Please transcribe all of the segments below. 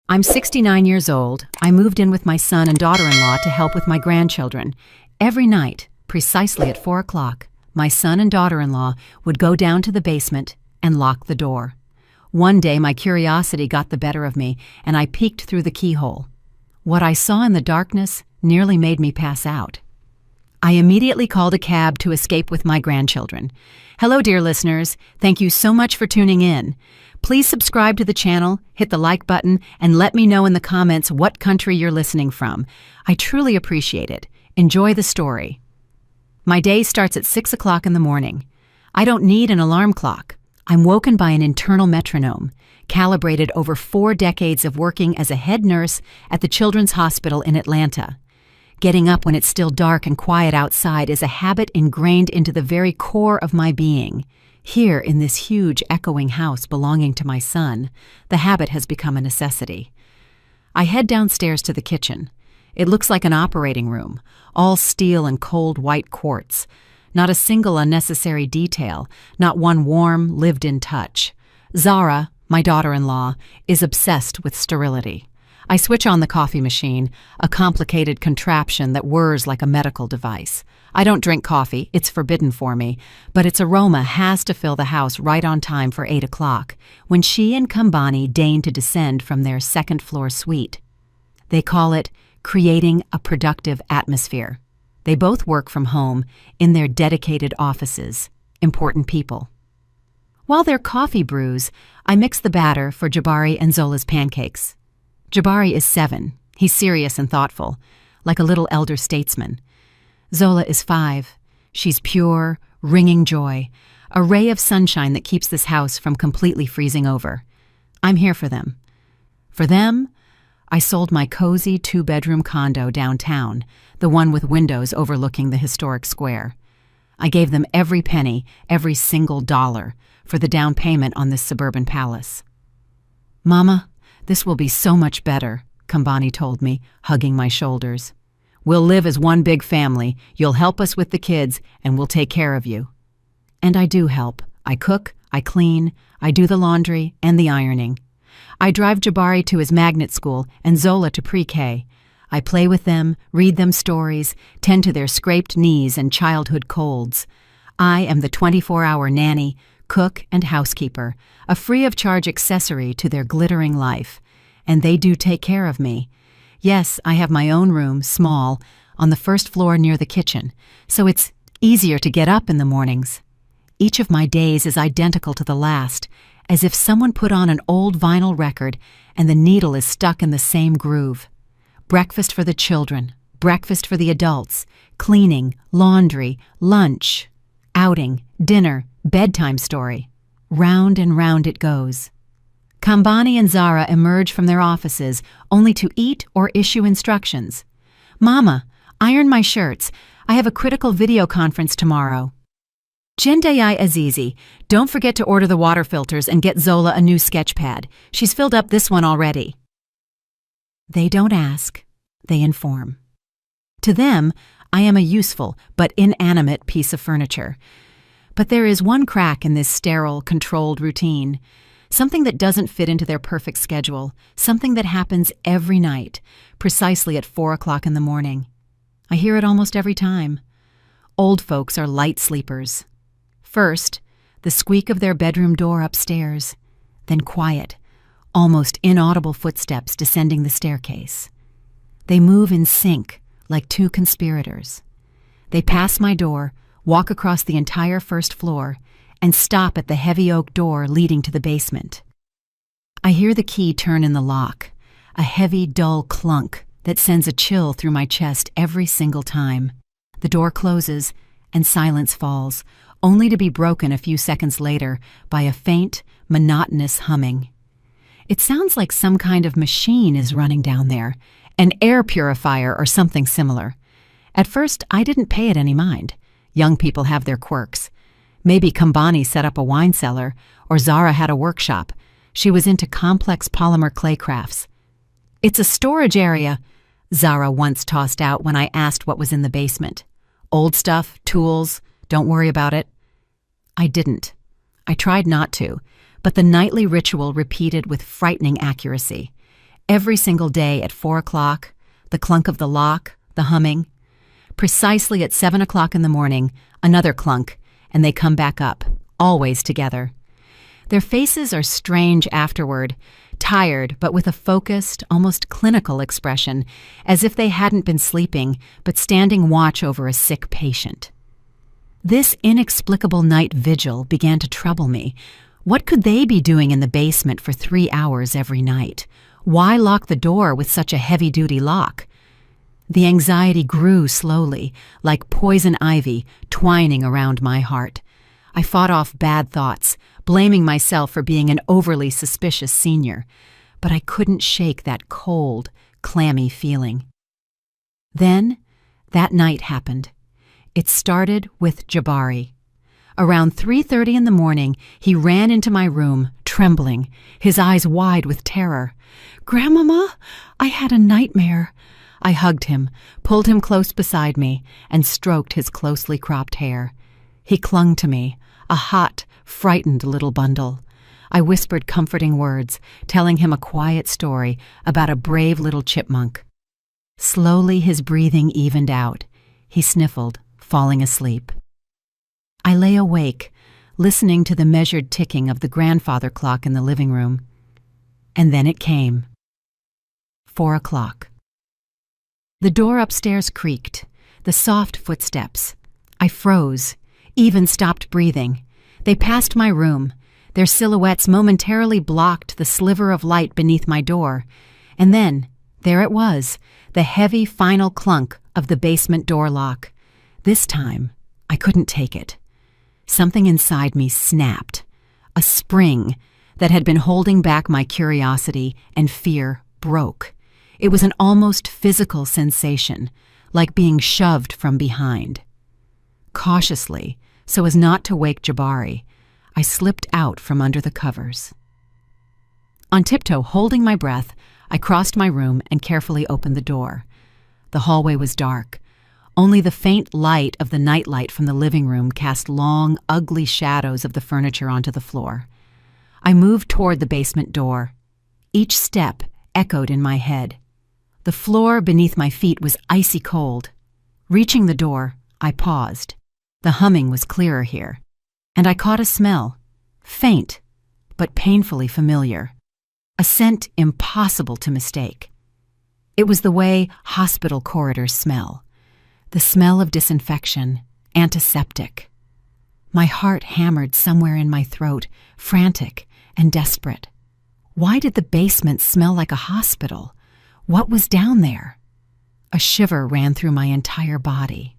I'm 69 years old. I moved in with my son and daughter-in-law to help with my grandchildren. Every night, precisely at 4 o'clock, my son and daughter-in-law would go down to the basement and lock the door. One day, my curiosity got the better of me, and I peeked through the keyhole. What I saw in the darkness nearly made me pass out. I immediately called a cab to escape with my grandchildren. Hello, dear listeners. Thank you so much for tuning in. Please subscribe to the channel, hit the like button, and let me know in the comments what country you're listening from. I truly appreciate it. Enjoy the story. My day starts at 6 o'clock in the morning. I don't need an alarm clock. I'm woken by an internal metronome, calibrated over 4 decades of working as a head nurse at the Children's Hospital in Atlanta. Getting up when it's still dark and quiet outside is a habit ingrained into the very core of my being. Here, in this huge, echoing house belonging to my son, the habit has become a necessity. I head downstairs to the kitchen. It looks like an operating room, all steel and cold white quartz. Not a single unnecessary detail, not one warm, lived-in touch. Zara, my daughter-in-law, is obsessed with sterility. I switch on the coffee machine, a complicated contraption that whirs like a medical device. I don't drink coffee, it's forbidden for me, but its aroma has to fill the house right on time for 8 o'clock, when she and Kambani deign to descend from their second-floor suite. They call it creating a productive atmosphere. They both work from home in their dedicated offices, important people. While their coffee brews, I mix the batter for Jabari and Zola's pancakes. Jabari is 7. He's serious and thoughtful, like a little elder statesman. Zola is 5. She's pure, ringing joy, a ray of sunshine that keeps this house from completely freezing over. I'm here for them. For them, I sold my cozy 2-bedroom condo downtown, the one with windows overlooking the historic square. I gave them every penny, every single dollar, for the down payment on this suburban palace. Mama, this will be so much better, Kambani told me, hugging my shoulders. We'll live as one big family. You'll help us with the kids, and we'll take care of you. And I do help. I cook, I clean, I do the laundry and the ironing. I drive Jabari to his magnet school and Zola to pre-K. I play with them, read them stories, tend to their scraped knees and childhood colds. I am the 24-hour nanny, cook, and housekeeper, a free-of-charge accessory to their glittering life. And they do take care of me. Yes, I have my own room, small, on the first floor near the kitchen, so it's easier to get up in the mornings. Each of my days is identical to the last, as if someone put on an old vinyl record and the needle is stuck in the same groove. Breakfast for the children, breakfast for the adults, cleaning, laundry, lunch, outing, dinner, bedtime story. Round and round it goes. Kambani and Zara emerge from their offices only to eat or issue instructions. Mama, iron my shirts. I have a critical video conference tomorrow. Jendai Azizi, don't forget to order the water filters and get Zola a new sketch pad. She's filled up this one already. They don't ask, they inform. To them, I am a useful but inanimate piece of furniture. But there is one crack in this sterile, controlled routine. Something that doesn't fit into their perfect schedule. Something that happens every night, precisely at 4 o'clock in the morning. I hear it almost every time. Old folks are light sleepers. First, the squeak of their bedroom door upstairs. Then quiet, almost inaudible footsteps descending the staircase. They move in sync, like 2 conspirators. They pass my door, walk across the entire first floor, and stop at the heavy oak door leading to the basement. I hear the key turn in the lock, a heavy, dull clunk that sends a chill through my chest every single time. The door closes, and silence falls, only to be broken a few seconds later by a faint, monotonous humming. It sounds like some kind of machine is running down there, an air purifier or something similar. At first, I didn't pay it any mind. Young people have their quirks. Maybe Kambani set up a wine cellar, or Zara had a workshop. She was into complex polymer clay crafts. It's a storage area, Zara once tossed out when I asked what was in the basement. Old stuff, tools, don't worry about it. I didn't. I tried not to, but the nightly ritual repeated with frightening accuracy. Every single day at 4 o'clock, the clunk of the lock, the humming. Precisely at 7 o'clock in the morning, another clunk, and they come back up, always together. Their faces are strange afterward, tired but with a focused, almost clinical expression, as if they hadn't been sleeping but standing watch over a sick patient. This inexplicable night vigil began to trouble me. What could they be doing in the basement for 3 hours every night? Why lock the door with such a heavy-duty lock? The anxiety grew slowly, like poison ivy twining around my heart. I fought off bad thoughts, blaming myself for being an overly suspicious senior, but I couldn't shake that cold, clammy feeling. Then, that night happened. It started with Jabari. Around 3:30 in the morning, he ran into my room, trembling, his eyes wide with terror. "Grandmama, I had a nightmare." I hugged him, pulled him close beside me, and stroked his closely cropped hair. He clung to me, a hot, frightened little bundle. I whispered comforting words, telling him a quiet story about a brave little chipmunk. Slowly his breathing evened out. He sniffled, falling asleep. I lay awake, listening to the measured ticking of the grandfather clock in the living room. And then it came. 4 o'clock. The door upstairs creaked, the soft footsteps. I froze, even stopped breathing. They passed my room. Their silhouettes momentarily blocked the sliver of light beneath my door. And then, there it was, the heavy final clunk of the basement door lock. This time, I couldn't take it. Something inside me snapped. A spring that had been holding back my curiosity and fear broke. It was an almost physical sensation, like being shoved from behind. Cautiously, so as not to wake Jabari, I slipped out from under the covers. On tiptoe, holding my breath, I crossed my room and carefully opened the door. The hallway was dark. Only the faint light of the nightlight from the living room cast long, ugly shadows of the furniture onto the floor. I moved toward the basement door. Each step echoed in my head. The floor beneath my feet was icy cold. Reaching the door, I paused. The humming was clearer here, and I caught a smell, faint, but painfully familiar. A scent impossible to mistake. It was the way hospital corridors smell. The smell of disinfection, antiseptic. My heart hammered somewhere in my throat, frantic and desperate. Why did the basement smell like a hospital? What was down there? A shiver ran through my entire body.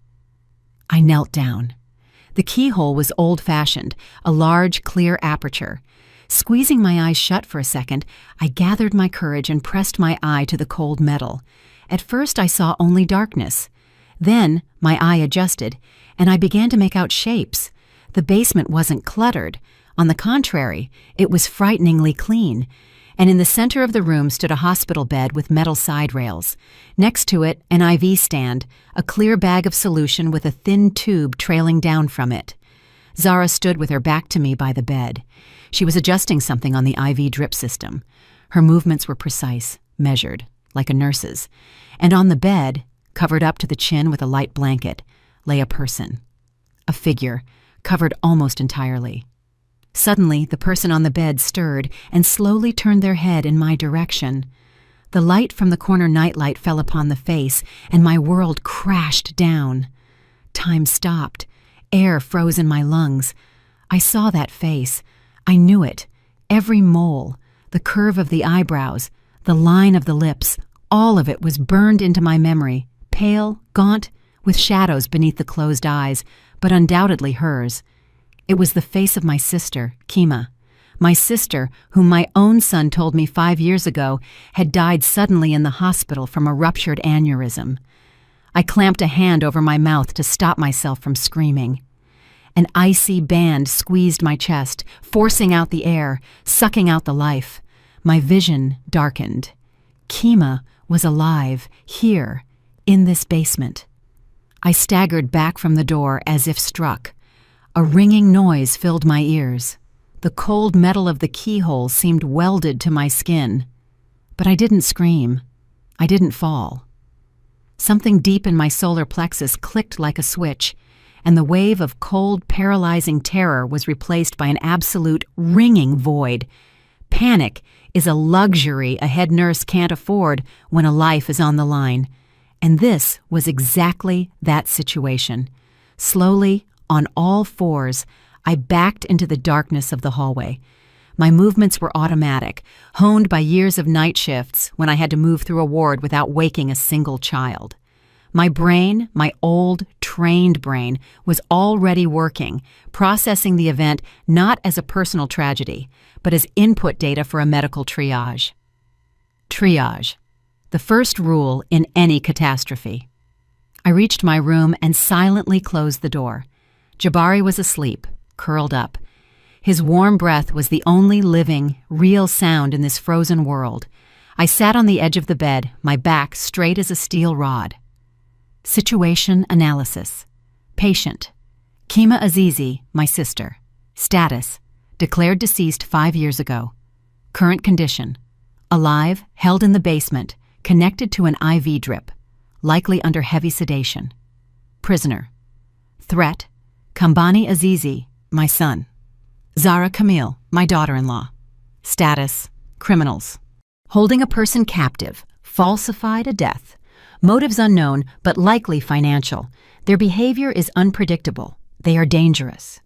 I knelt down. The keyhole was old-fashioned, a large, clear aperture. Squeezing my eyes shut for a second, I gathered my courage and pressed my eye to the cold metal. At first I saw only darkness. Then my eye adjusted, and I began to make out shapes. The basement wasn't cluttered. On the contrary, it was frighteningly clean. And in the center of the room stood a hospital bed with metal side rails. Next to it, an IV stand, a clear bag of solution with a thin tube trailing down from it. Zara stood with her back to me by the bed. She was adjusting something on the IV drip system. Her movements were precise, measured, like a nurse's. And on the bed, covered up to the chin with a light blanket, lay a person. A figure, covered almost entirely. Suddenly, the person on the bed stirred and slowly turned their head in my direction. The light from the corner nightlight fell upon the face, and my world crashed down. Time stopped. Air froze in my lungs. I saw that face. I knew it. Every mole, the curve of the eyebrows, the line of the lips, all of it was burned into my memory, pale, gaunt, with shadows beneath the closed eyes, but undoubtedly hers. It was the face of my sister, Kima. My sister, whom my own son told me 5 years ago had died suddenly in the hospital from a ruptured aneurysm. I clamped a hand over my mouth to stop myself from screaming. An icy band squeezed my chest, forcing out the air, sucking out the life. My vision darkened. Kima was alive, here, in this basement. I staggered back from the door as if struck. A ringing noise filled my ears. The cold metal of the keyhole seemed welded to my skin. But I didn't scream. I didn't fall. Something deep in my solar plexus clicked like a switch, and the wave of cold, paralyzing terror was replaced by an absolute ringing void. Panic is a luxury a head nurse can't afford when a life is on the line. And this was exactly that situation. Slowly, on all fours, I backed into the darkness of the hallway. My movements were automatic, honed by years of night shifts when I had to move through a ward without waking a single child. My brain, my old, trained brain, was already working, processing the event not as a personal tragedy, but as input data for a medical triage. Triage, the first rule in any catastrophe. I reached my room and silently closed the door. Jabari was asleep, curled up. His warm breath was the only living, real sound in this frozen world. I sat on the edge of the bed, my back straight as a steel rod. Situation analysis. Patient: Kima Azizi, my sister. Status: declared deceased 5 years ago. Current condition: alive, held in the basement, connected to an IV drip, likely under heavy sedation. Prisoner: threat: Kambani Azizi, my son. Zara Camille, my daughter-in-law. Status: criminals. Holding a person captive, falsified a death. Motives unknown, but likely financial. Their behavior is unpredictable. They are dangerous.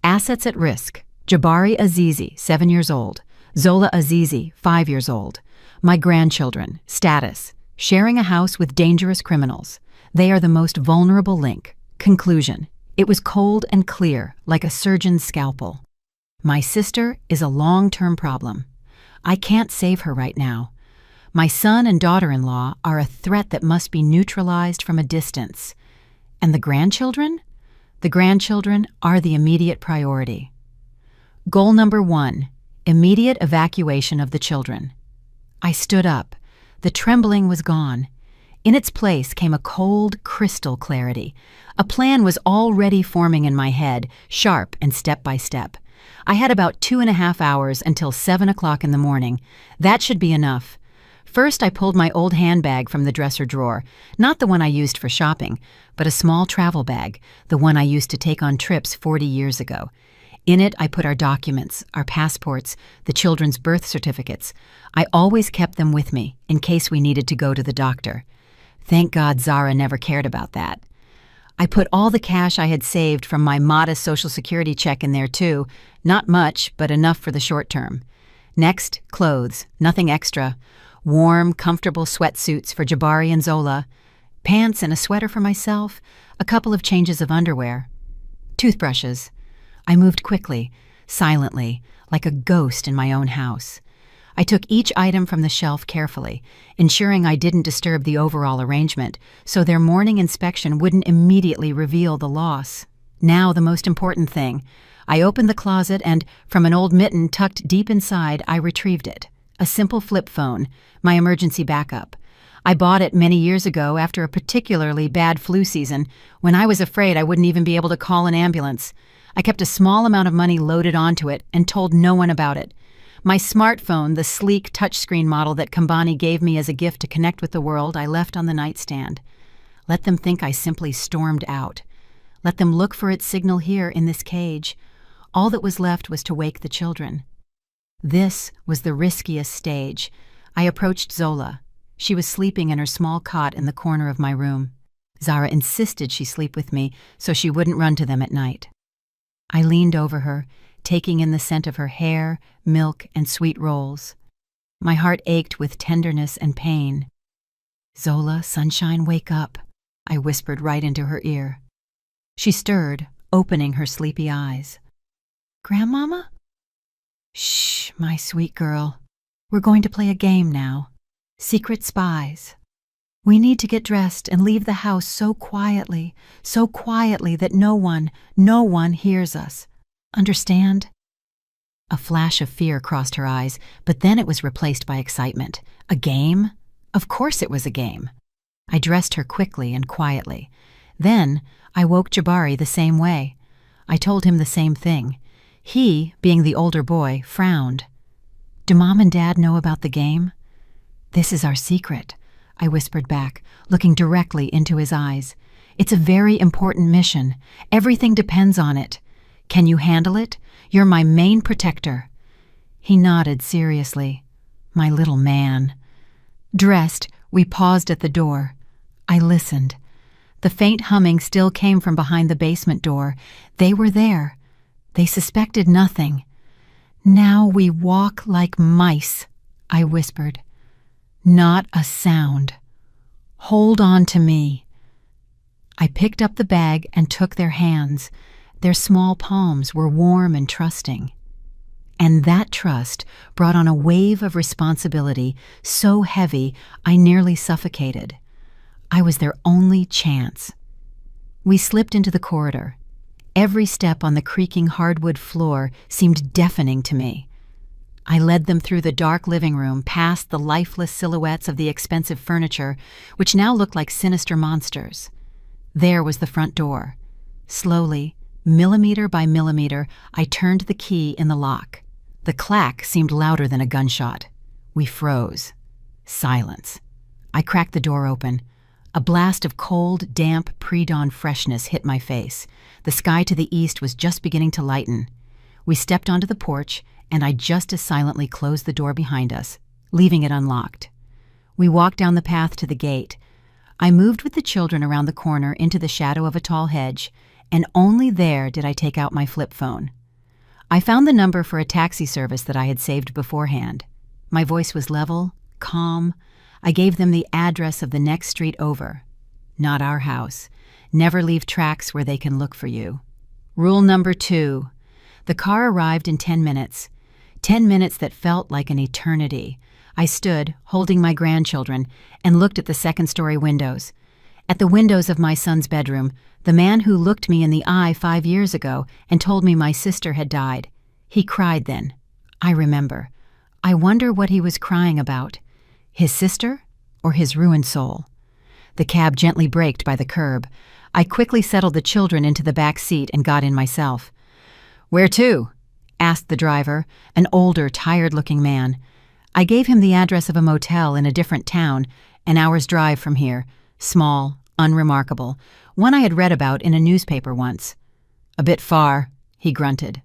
Assets at risk: Jabari Azizi, 7 years old. Zola Azizi, 5 years old. My grandchildren. Status: sharing a house with dangerous criminals. They are the most vulnerable link. Conclusion: it was cold and clear, like a surgeon's scalpel. My sister is a long-term problem. I can't save her right now. My son and daughter-in-law are a threat that must be neutralized from a distance. And the grandchildren? The grandchildren are the immediate priority. Goal number 1, immediate evacuation of the children. I stood up. The trembling was gone. In its place came a cold, crystal clarity. A plan was already forming in my head, sharp and step by step. I had about 2.5 hours until 7 o'clock in the morning. That should be enough. First, I pulled my old handbag from the dresser drawer, not the one I used for shopping, but a small travel bag, the one I used to take on trips 40 years ago. In it, I put our documents, our passports, the children's birth certificates. I always kept them with me, in case we needed to go to the doctor. Thank God Zara never cared about that. I put all the cash I had saved from my modest Social Security check in there too. Not much, but enough for the short term. Next, clothes, nothing extra. Warm, comfortable sweatsuits for Jabari and Zola. Pants and a sweater for myself. A couple of changes of underwear. Toothbrushes. I moved quickly, silently, like a ghost in my own house. I took each item from the shelf carefully, ensuring I didn't disturb the overall arrangement, so their morning inspection wouldn't immediately reveal the loss. Now the most important thing. I opened the closet and, from an old mitten tucked deep inside, I retrieved it. A simple flip phone, my emergency backup. I bought it many years ago after a particularly bad flu season, when I was afraid I wouldn't even be able to call an ambulance. I kept a small amount of money loaded onto it and told no one about it. My smartphone, the sleek touchscreen model that Kambani gave me as a gift to connect with the world, I left on the nightstand. Let them think I simply stormed out. Let them look for its signal here in this cage. All that was left was to wake the children. This was the riskiest stage. I approached Zola. She was sleeping in her small cot in the corner of my room. Zara insisted she sleep with me so she wouldn't run to them at night. I leaned over her, taking in the scent of her hair, milk, and sweet rolls. My heart ached with tenderness and pain. "Zola, sunshine, wake up," I whispered right into her ear. She stirred, opening her sleepy eyes. "Grandmama?" "Shh, my sweet girl. We're going to play a game now. Secret spies. We need to get dressed and leave the house so quietly that no one hears us. Understand?" A flash of fear crossed her eyes, but then it was replaced by excitement. A game? Of course it was a game. I dressed her quickly and quietly. Then I woke Jabari the same way. I told him the same thing. He, being the older boy, frowned. "Do Mom and Dad know about the game?" "This is our secret," I whispered back, looking directly into his eyes. "It's a very important mission. Everything depends on it. Can you handle it? You're my main protector." He nodded seriously. My little man. Dressed, we paused at the door. I listened. The faint humming still came from behind the basement door. They were there. They suspected nothing. "Now we walk like mice," I whispered. "Not a sound. Hold on to me." I picked up the bag and took their hands. Their small palms were warm and trusting. And that trust brought on a wave of responsibility so heavy I nearly suffocated. I was their only chance. We slipped into the corridor. Every step on the creaking hardwood floor seemed deafening to me. I led them through the dark living room, past the lifeless silhouettes of the expensive furniture, which now looked like sinister monsters. There was the front door. Slowly, millimeter by millimeter, I turned the key in the lock. The clack seemed louder than a gunshot. We froze. Silence. I cracked the door open. A blast of cold, damp, pre-dawn freshness hit my face. The sky to the east was just beginning to lighten. We stepped onto the porch, and I just as silently closed the door behind us, leaving it unlocked. We walked down the path to the gate. I moved with the children around the corner into the shadow of a tall hedge, and only there did I take out my flip phone. I found the number for a taxi service that I had saved beforehand. My voice was level, calm. I gave them the address of the next street over. Not our house. Never leave tracks where they can look for you. Rule number 2. The car arrived in 10 minutes. 10 minutes that felt like an eternity. I stood, holding my grandchildren, and looked at the second-story windows. At the windows of my son's bedroom, the man who looked me in the eye 5 years ago and told me my sister had died. He cried then. I remember. I wonder what he was crying about. His sister or his ruined soul? The cab gently braked by the curb. I quickly settled the children into the back seat and got in myself. "Where to?" asked the driver, an older, tired-looking man. I gave him the address of a motel in a different town, an hour's drive from here, small, unremarkable, one I had read about in a newspaper once. "A bit far," he grunted.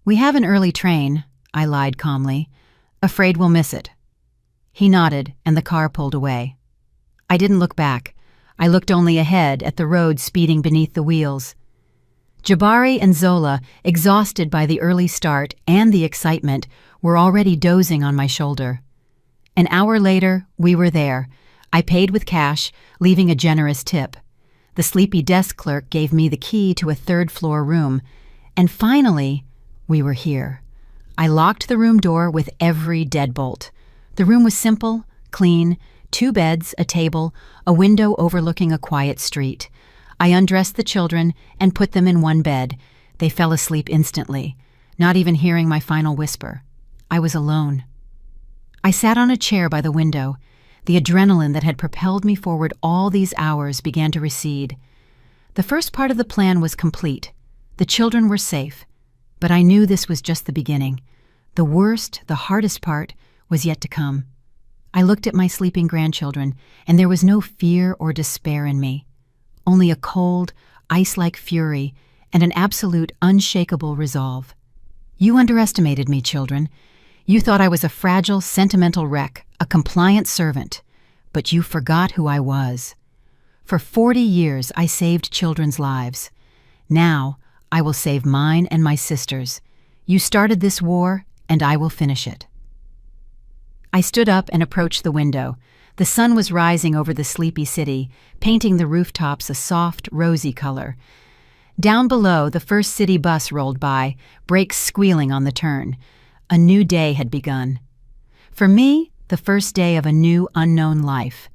"We have an early train," I lied calmly. "Afraid we'll miss it." He nodded, and the car pulled away. I didn't look back. I looked only ahead at the road speeding beneath the wheels. Jabari and Zola, exhausted by the early start and the excitement, were already dozing on my shoulder. An hour later, we were there. I paid with cash, leaving a generous tip. The sleepy desk clerk gave me the key to a third-floor room. And finally, we were here. I locked the room door with every deadbolt. The room was simple, clean, 2 beds, a table, a window overlooking a quiet street. I undressed the children and put them in one bed. They fell asleep instantly, not even hearing my final whisper. I was alone. I sat on a chair by the window. The adrenaline that had propelled me forward all these hours began to recede. The first part of the plan was complete. The children were safe. But I knew this was just the beginning. The worst, the hardest part was yet to come. I looked at my sleeping grandchildren, and there was no fear or despair in me. Only a cold, ice-like fury and an absolute, unshakable resolve. You underestimated me, children. You thought I was a fragile, sentimental wreck, a compliant servant. But you forgot who I was. For 40 years, I saved children's lives. Now, I will save mine and my sister's. You started this war, and I will finish it. I stood up and approached the window. The sun was rising over the sleepy city, painting the rooftops a soft, rosy color. Down below, the first city bus rolled by, brakes squealing on the turn. A new day had begun. For me, the first day of a new, unknown life.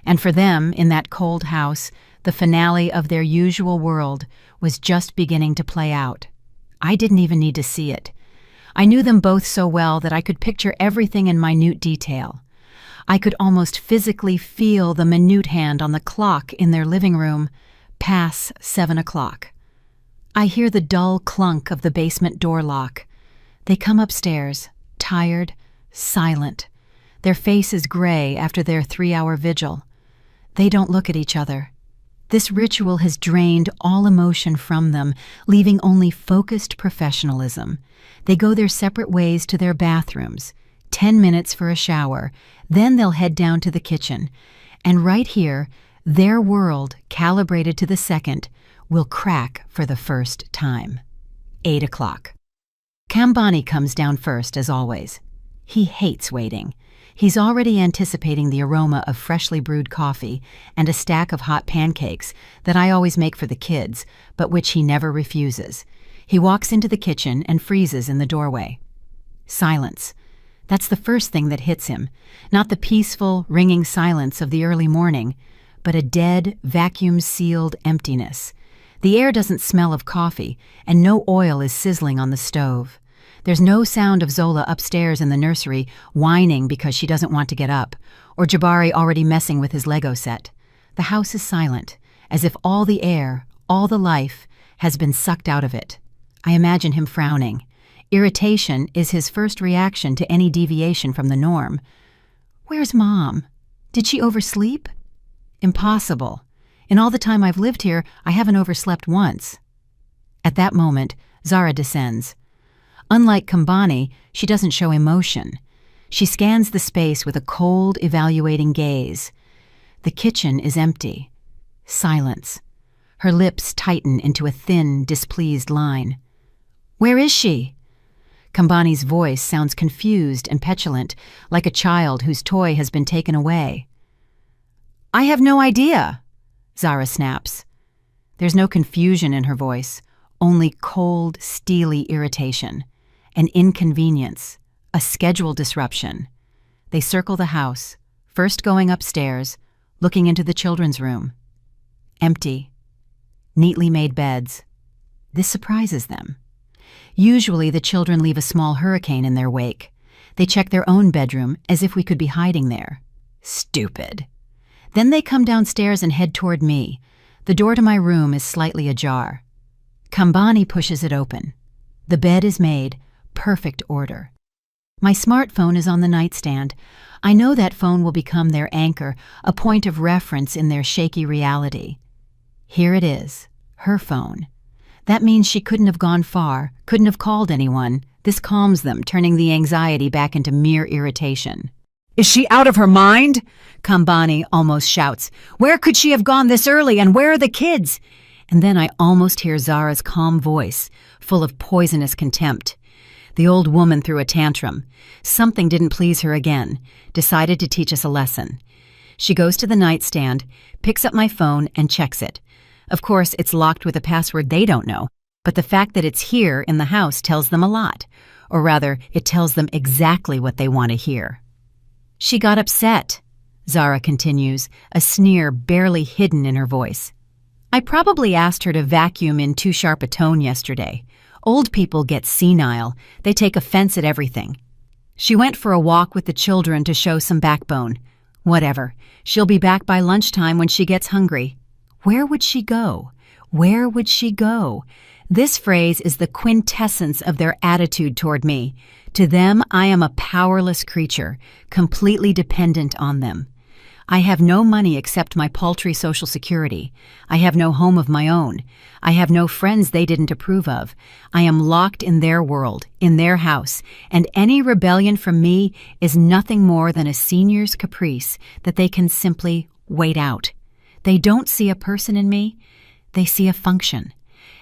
And for them, in that cold house, the finale of their usual world was just beginning to play out. I didn't even need to see it. I knew them both so well that I could picture everything in minute detail. I could almost physically feel the minute hand on the clock in their living room pass 7 o'clock. I hear the dull clunk of the basement door lock. They come upstairs, tired, silent. their faces gray after their 3-hour vigil. They don't look at each other. This ritual has drained all emotion from them, leaving only focused professionalism. They go their separate ways to their bathrooms, 10 minutes for a shower, then they'll head down to the kitchen. And right here, their world, calibrated to the second, will crack for the first time. 8 o'clock. Kambani comes down first, as always. He hates waiting. He's already anticipating the aroma of freshly brewed coffee and a stack of hot pancakes that I always make for the kids, but which he never refuses. He walks into the kitchen and freezes in the doorway. Silence. That's the first thing that hits him. Not the peaceful, ringing silence of the early morning, but a dead, vacuum-sealed emptiness. The air doesn't smell of coffee, and no oil is sizzling on the stove. There's no sound of Zola upstairs in the nursery whining because she doesn't want to get up, or Jabari already messing with his Lego set. The house is silent, as if all the air, all the life, has been sucked out of it. I imagine him frowning. Irritation is his first reaction to any deviation from the norm. Where's Mom? Did she oversleep? Impossible. In all the time I've lived here, I haven't overslept once. At that moment, Zara descends. Unlike Kambani, she doesn't show emotion. She scans the space with a cold, evaluating gaze. The kitchen is empty. Silence. Her lips tighten into a thin, displeased line. Where is she? Kambani's voice sounds confused and petulant, like a child whose toy has been taken away. I have no idea, Zara snaps. There's no confusion in her voice, only cold, steely irritation. An inconvenience, a schedule disruption. They circle the house, first going upstairs, looking into the children's room. Empty. Neatly made beds. This surprises them. Usually the children leave a small hurricane in their wake. They check their own bedroom as if we could be hiding there. Stupid. Then they come downstairs and head toward me. The door to my room is slightly ajar. Kambani pushes it open. The bed is made, perfect order. My smartphone is on the nightstand. I know that phone will become their anchor, a point of reference in their shaky reality. Here it is, her phone. That means she couldn't have gone far, couldn't have called anyone. This calms them, turning the anxiety back into mere irritation. Is she out of her mind? Kambani almost shouts. Where could she have gone this early, and where are the kids? And then I almost hear Zara's calm voice, full of poisonous contempt. The old woman threw a tantrum. Something didn't please her again, decided to teach us a lesson. She goes to the nightstand, picks up my phone, and checks it. Of course, it's locked with a password they don't know, but the fact that it's here in the house tells them a lot. Or rather, it tells them exactly what they want to hear. She got upset, Zara continues, a sneer barely hidden in her voice. I probably asked her to vacuum in too sharp a tone yesterday. Old people get senile. They take offense at everything. She went for a walk with the children to show some backbone. Whatever. She'll be back by lunchtime when she gets hungry. Where would she go? Where would she go? This phrase is the quintessence of their attitude toward me. To them, I am a powerless creature, completely dependent on them. I have no money except my paltry Social Security. I have no home of my own. I have no friends they didn't approve of. I am locked in their world, in their house, and any rebellion from me is nothing more than a senior's caprice that they can simply wait out. They don't see a person in me, they see a function.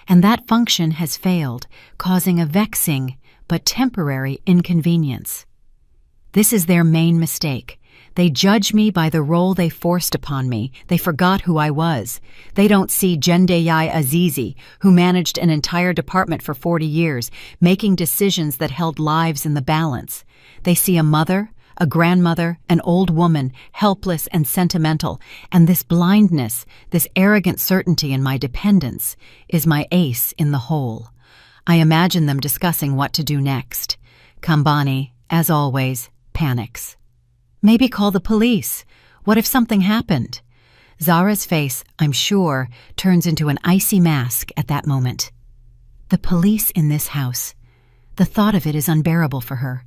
And that function has failed, causing a vexing but temporary inconvenience. This is their main mistake. They judge me by the role they forced upon me. They forgot who I was. They don't see Jendeyai Azizi, who managed an entire department for 40 years, making decisions that held lives in the balance. They see a mother, a grandmother, an old woman, helpless and sentimental, and this blindness, this arrogant certainty in my dependence, is my ace in the hole. I imagine them discussing what to do next. Kambani, as always, panics. Maybe call the police. What if something happened? Zara's face, I'm sure, turns into an icy mask at that moment. The police in this house. The thought of it is unbearable for her.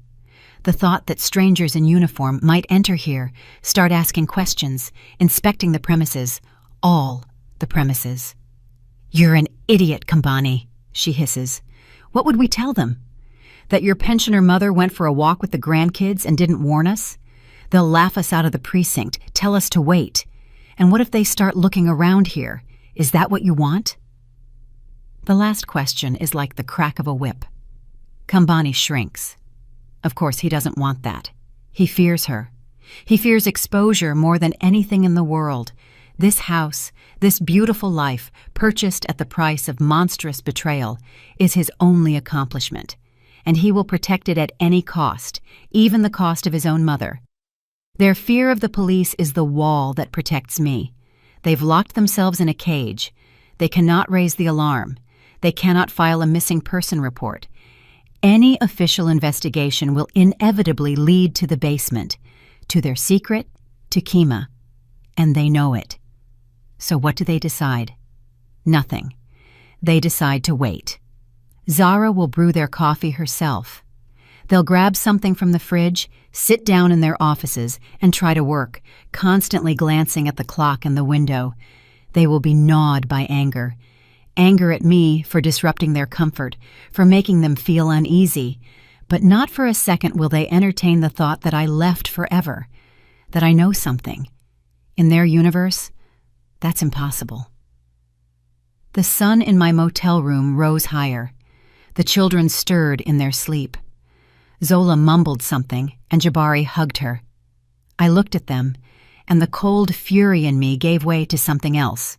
The thought that strangers in uniform might enter here, start asking questions, inspecting the premises, all the premises. "You're an idiot, Kambani," she hisses. "What would we tell them? That your pensioner mother went for a walk with the grandkids and didn't warn us? They'll laugh us out of the precinct, tell us to wait. And what if they start looking around here? Is that what you want?" The last question is like the crack of a whip. Kambani shrinks. Of course, he doesn't want that. He fears her. He fears exposure more than anything in the world. This house, this beautiful life, purchased at the price of monstrous betrayal, is his only accomplishment, and he will protect it at any cost, even the cost of his own mother. Their fear of the police is the wall that protects me. They've locked themselves in a cage. They cannot raise the alarm. They cannot file a missing person report. Any official investigation will inevitably lead to the basement, to their secret, to Kima, and they know it. So what do they decide? Nothing. They decide to wait. Zara will brew their coffee herself. They'll grab something from the fridge, sit down in their offices, and try to work, constantly glancing at the clock in the window. They will be gnawed by anger. Anger at me for disrupting their comfort, for making them feel uneasy. But not for a second will they entertain the thought that I left forever, that I know something. In their universe, that's impossible. The sun in my motel room rose higher. The children stirred in their sleep. Zola mumbled something, and Jabari hugged her. I looked at them, and the cold fury in me gave way to something else.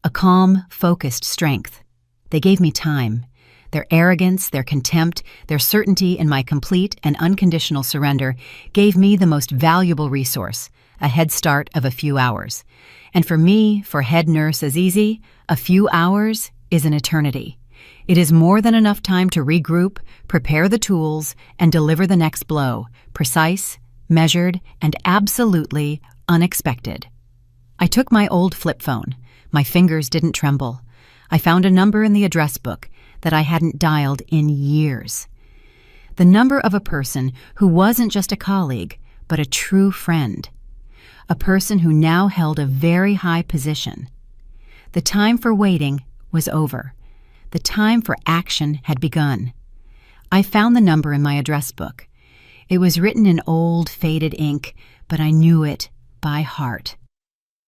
A calm, focused strength. They gave me time. Their arrogance, their contempt, their certainty in my complete and unconditional surrender gave me the most valuable resource, a head start of a few hours. And for me, for head nurse Azizi, a few hours is an eternity. It is more than enough time to regroup, prepare the tools, and deliver the next blow, precise, measured, and absolutely unexpected. I took my old flip phone. My fingers didn't tremble. I found a number in the address book that I hadn't dialed in years. The number of a person who wasn't just a colleague, but a true friend. A person who now held a very high position. The time for waiting was over. The time for action had begun. I found the number in my address book. It was written in old, faded ink, but I knew it by heart.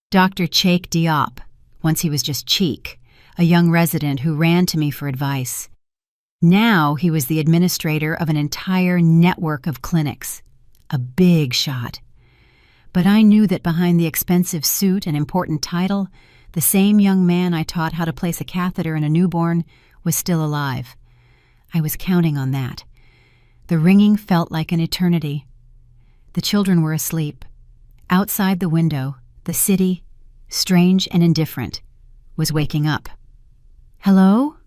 Dr. Cheikh Diop. Once he was just Cheek, a young resident who ran to me for advice. Now he was the administrator of an entire network of clinics. A big shot. But I knew that behind the expensive suit and important title, the same young man I taught how to place a catheter in a newborn was still alive. I was counting on that. The ringing felt like an eternity. The children were asleep. Outside the window, the city, strange and indifferent, was waking up. "Hello?"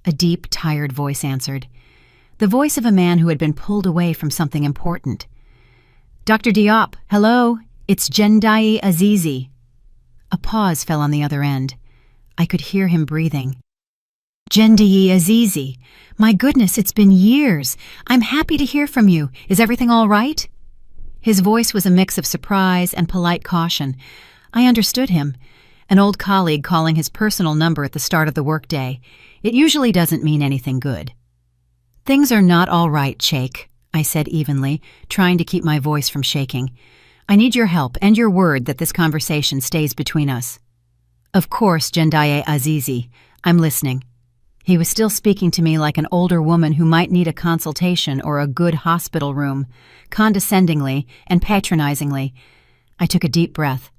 A deep, tired voice answered. The voice of a man who had been pulled away from something important. "Dr. Diop, hello, it's Jendai Azizi." A pause fell on the other end. I could hear him breathing. "Jendai Azizi, my goodness, it's been years. I'm happy to hear from you. Is everything all right?" His voice was a mix of surprise and polite caution. I understood him. An old colleague calling his personal number at the start of the workday. It usually doesn't mean anything good. "Things are not all right, Cheikh," I said evenly, trying to keep my voice from shaking. "I need your help and your word that this conversation stays between us." "Of course, Jendai Azizi. I'm listening." He was still speaking to me like an older woman who might need a consultation or a good hospital room, condescendingly and patronizingly. I took a deep breath.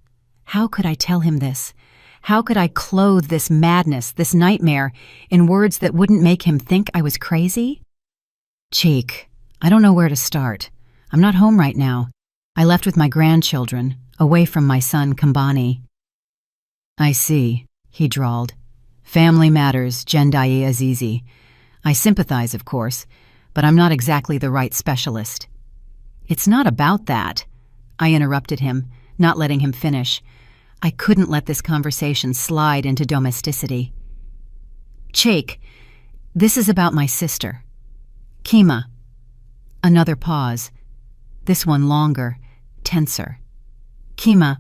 How could I tell him this? How could I clothe this madness, this nightmare, in words that wouldn't make him think I was crazy? "Cheek, I don't know where to start. I'm not home right now. I left with my grandchildren, away from my son Kambani." "I see," he drawled. "Family matters, Jendai Azizi. I sympathize, of course, but I'm not exactly the right specialist." "It's not about that," I interrupted him, not letting him finish. I couldn't let this conversation slide into domesticity. "Cheikh, this is about my sister. Kima." Another pause. this one longer, tenser. Kima,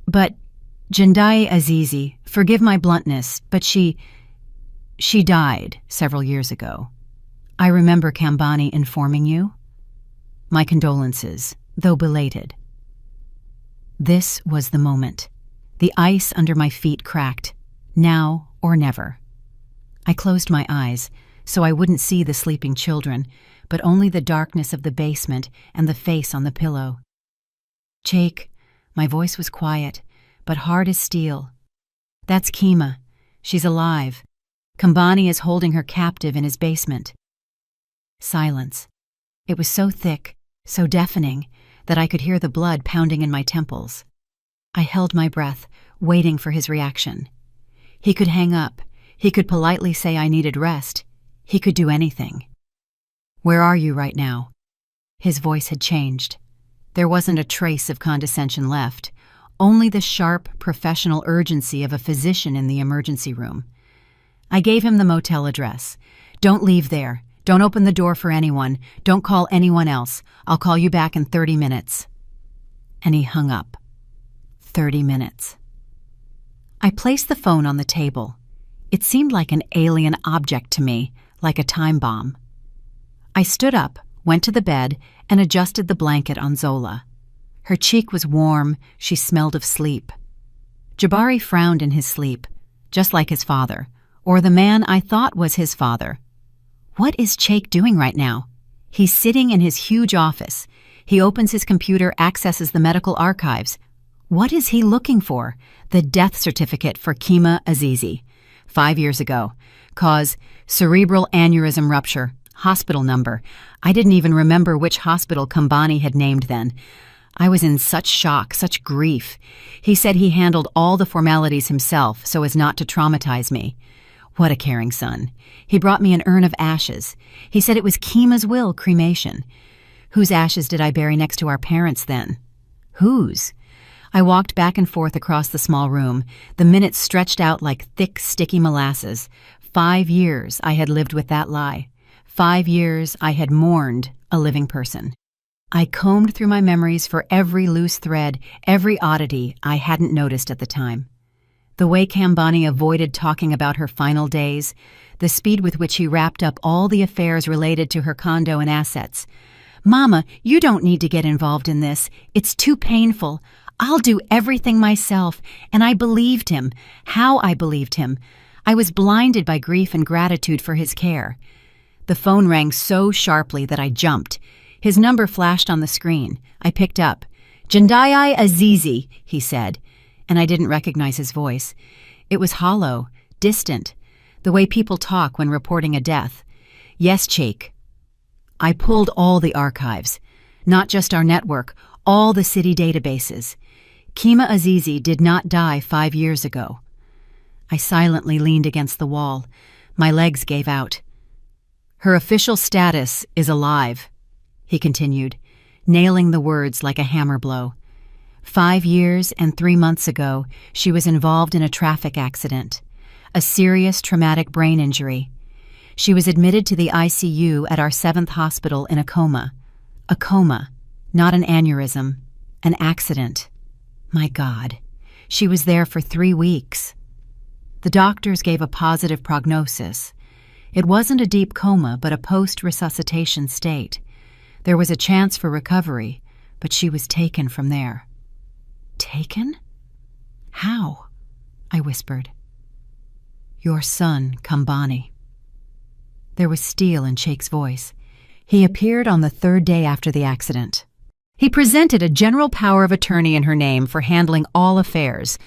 but Jindai Azizi, forgive my bluntness, but she died several years ago. I remember Kambani informing you. My condolences, though belated. This was the moment. The ice under my feet cracked. Now or never. I closed my eyes so I wouldn't see the sleeping children, but only the darkness of the basement and the face on the pillow. Jake, my voice was quiet, but hard as steel. That's Kima. She's alive. Kambani is holding her captive in his basement. Silence. It was so thick, so deafening, that I could hear the blood pounding in my temples. I held my breath, waiting for his reaction. He could hang up. He could politely say I needed rest. He could do anything. Where are you right now? His voice had changed. There wasn't a trace of condescension left, only the sharp, professional urgency of a physician in the emergency room. I gave him the motel address. Don't leave there. Don't open the door for anyone. Don't call anyone else. I'll call you back in 30 minutes. And he hung up. 30 minutes. I placed the phone on the table. It seemed like an alien object to me, like a time bomb. I stood up, went to the bed, and adjusted the blanket on Zola. Her cheek was warm, she smelled of sleep. Jabari frowned in his sleep, just like his father, or the man I thought was his father. What is Jake doing right now? He's sitting in his huge office. He opens his computer, accesses the medical archives. What is he looking for? The death certificate for Kima Azizi. 5 years ago. Cause, cerebral aneurysm rupture. Hospital number. I didn't even remember which hospital Kambani had named then. I was in such shock, such grief. He said he handled all the formalities himself so as not to traumatize me. What a caring son. He brought me an urn of ashes. He said it was Kima's will, cremation. Whose ashes did I bury next to our parents then? Whose? I walked back and forth across the small room. The minutes stretched out like thick, sticky molasses. 5 years I had lived with that lie. 5 years I had mourned a living person. I combed through my memories for every loose thread, every oddity I hadn't noticed at the time. The way Kambani avoided talking about her final days, the speed with which he wrapped up all the affairs related to her condo and assets. Mama, you don't need to get involved in this. It's too painful. I'll do everything myself. And I believed him. How I believed him. I was blinded by grief and gratitude for his care. The phone rang so sharply that I jumped. His number flashed on the screen. I picked up. Jindai Azizi, he said, and I didn't recognize his voice. It was hollow, distant, the way people talk when reporting a death. Yes, Cheik. I pulled all the archives, not just our network, all the city databases. Kima Azizi did not die 5 years ago. I silently leaned against the wall. My legs gave out. Her official status is alive, he continued, nailing the words like a hammer blow. 5 years and 3 months ago, she was involved in a traffic accident, a serious traumatic brain injury. She was admitted to the ICU at our 7th hospital in a coma. A coma, not an aneurysm, an accident. My God, she was there for 3 weeks. The doctors gave a positive prognosis. It wasn't a deep coma, but a post-resuscitation state. There was a chance for recovery, but she was taken from there. Taken? How? I whispered. Your son, Kambani. There was steel in Cheik's voice. He appeared on the 3rd day after the accident. He presented a general power of attorney in her name for handling all affairs,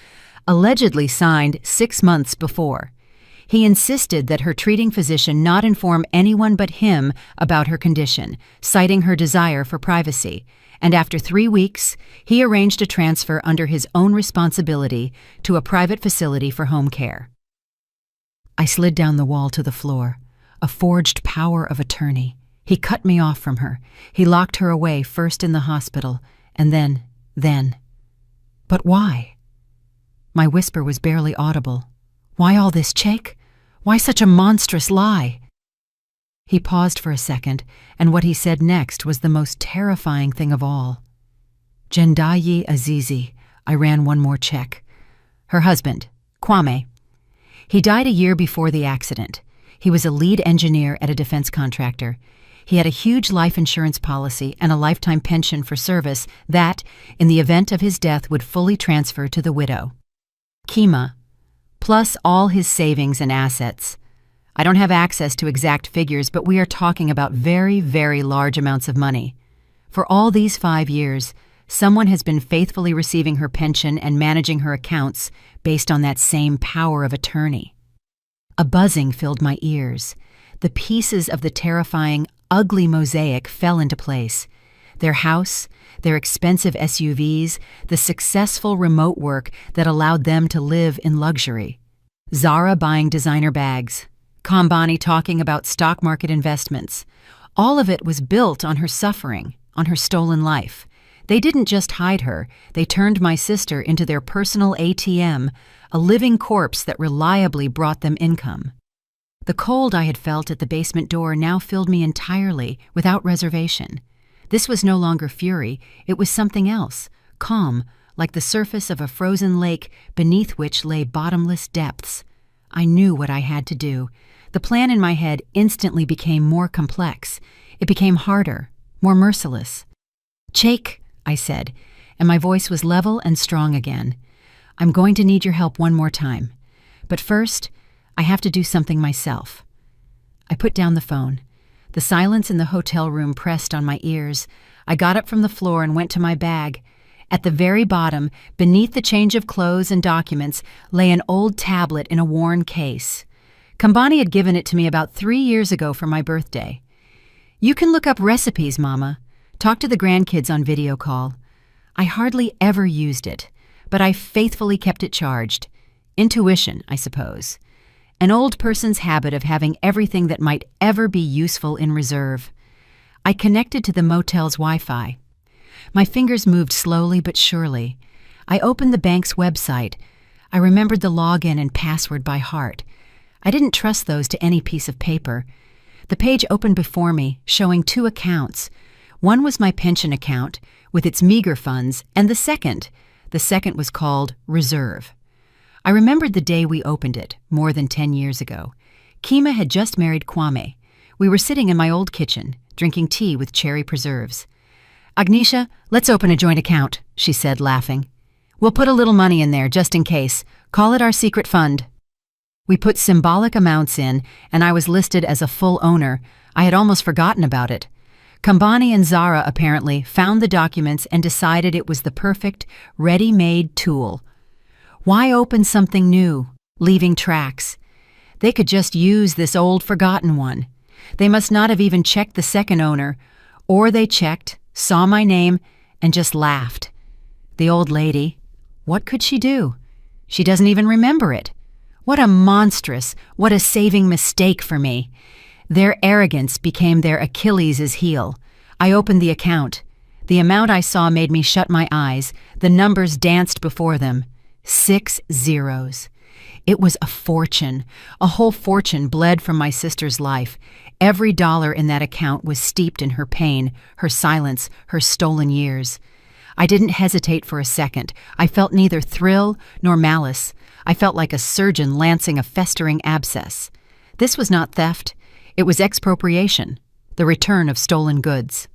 allegedly signed 6 months before. He insisted that her treating physician not inform anyone but him about her condition, citing her desire for privacy, and after 3 weeks, he arranged a transfer under his own responsibility to a private facility for home care. I slid down the wall to the floor, a forged power of attorney. He cut me off from her. He locked her away first in the hospital, and then. But why? My whisper was barely audible. Why all this, Cheik? Why such a monstrous lie? He paused for a second, and what he said next was the most terrifying thing of all. Jendayi Azizi, I ran one more check. Her husband, Kwame. He died a year before the accident. He was a lead engineer at a defense contractor. He had a huge life insurance policy and a lifetime pension for service that, in the event of his death, would fully transfer to the widow. Kima, plus all his savings and assets. I don't have access to exact figures, but we are talking about very, very large amounts of money. For all these 5 years, someone has been faithfully receiving her pension and managing her accounts based on that same power of attorney. A buzzing filled my ears. The pieces of the terrifying, ugly mosaic fell into place. Their house, their expensive SUVs, the successful remote work that allowed them to live in luxury. Zara buying designer bags. Kambani talking about stock market investments. All of it was built on her suffering, on her stolen life. They didn't just hide her, they turned my sister into their personal ATM, a living corpse that reliably brought them income. The cold I had felt at the basement door now filled me entirely, without reservation. This was no longer fury, it was something else, calm, like the surface of a frozen lake beneath which lay bottomless depths. I knew what I had to do. The plan in my head instantly became more complex. It became harder, more merciless. "Chake," I said, and my voice was level and strong again. "I'm going to need your help one more time. But first, I have to do something myself." I put down the phone. The silence in the hotel room pressed on my ears. I got up from the floor and went to my bag. At the very bottom, beneath the change of clothes and documents, lay an old tablet in a worn case. Kambani had given it to me about 3 years ago for my birthday. "You can look up recipes, Mama. Talk to the grandkids on video call." I hardly ever used it, but I faithfully kept it charged. Intuition, I suppose. An old person's habit of having everything that might ever be useful in reserve. I connected to the motel's Wi-Fi. My fingers moved slowly but surely. I opened the bank's website. I remembered the login and password by heart. I didn't trust those to any piece of paper. The page opened before me, showing 2 accounts. One was my pension account, with its meager funds, and the second was called Reserve. I remembered the day we opened it, more than 10 years ago. Kima had just married Kwame. We were sitting in my old kitchen, drinking tea with cherry preserves. "Agnisha, let's open a joint account," she said, laughing. "We'll put a little money in there, just in case. Call it our secret fund." We put symbolic amounts in, and I was listed as a full owner. I had almost forgotten about it. Kambani and Zara apparently found the documents and decided it was the perfect, ready-made tool. Why open something new, leaving tracks? They could just use this old, forgotten one. They must not have even checked the second owner, or they checked, saw my name, and just laughed. The old lady, what could she do? She doesn't even remember it. What a saving mistake for me. Their arrogance became their Achilles' heel. I opened the account. The amount I saw made me shut my eyes. The numbers danced before them. 6 zeros. It was a fortune. A whole fortune bled from my sister's life. Every dollar in that account was steeped in her pain, her silence, her stolen years. I didn't hesitate for a second. I felt neither thrill nor malice. I felt like a surgeon lancing a festering abscess. This was not theft. It was expropriation, the return of stolen goods.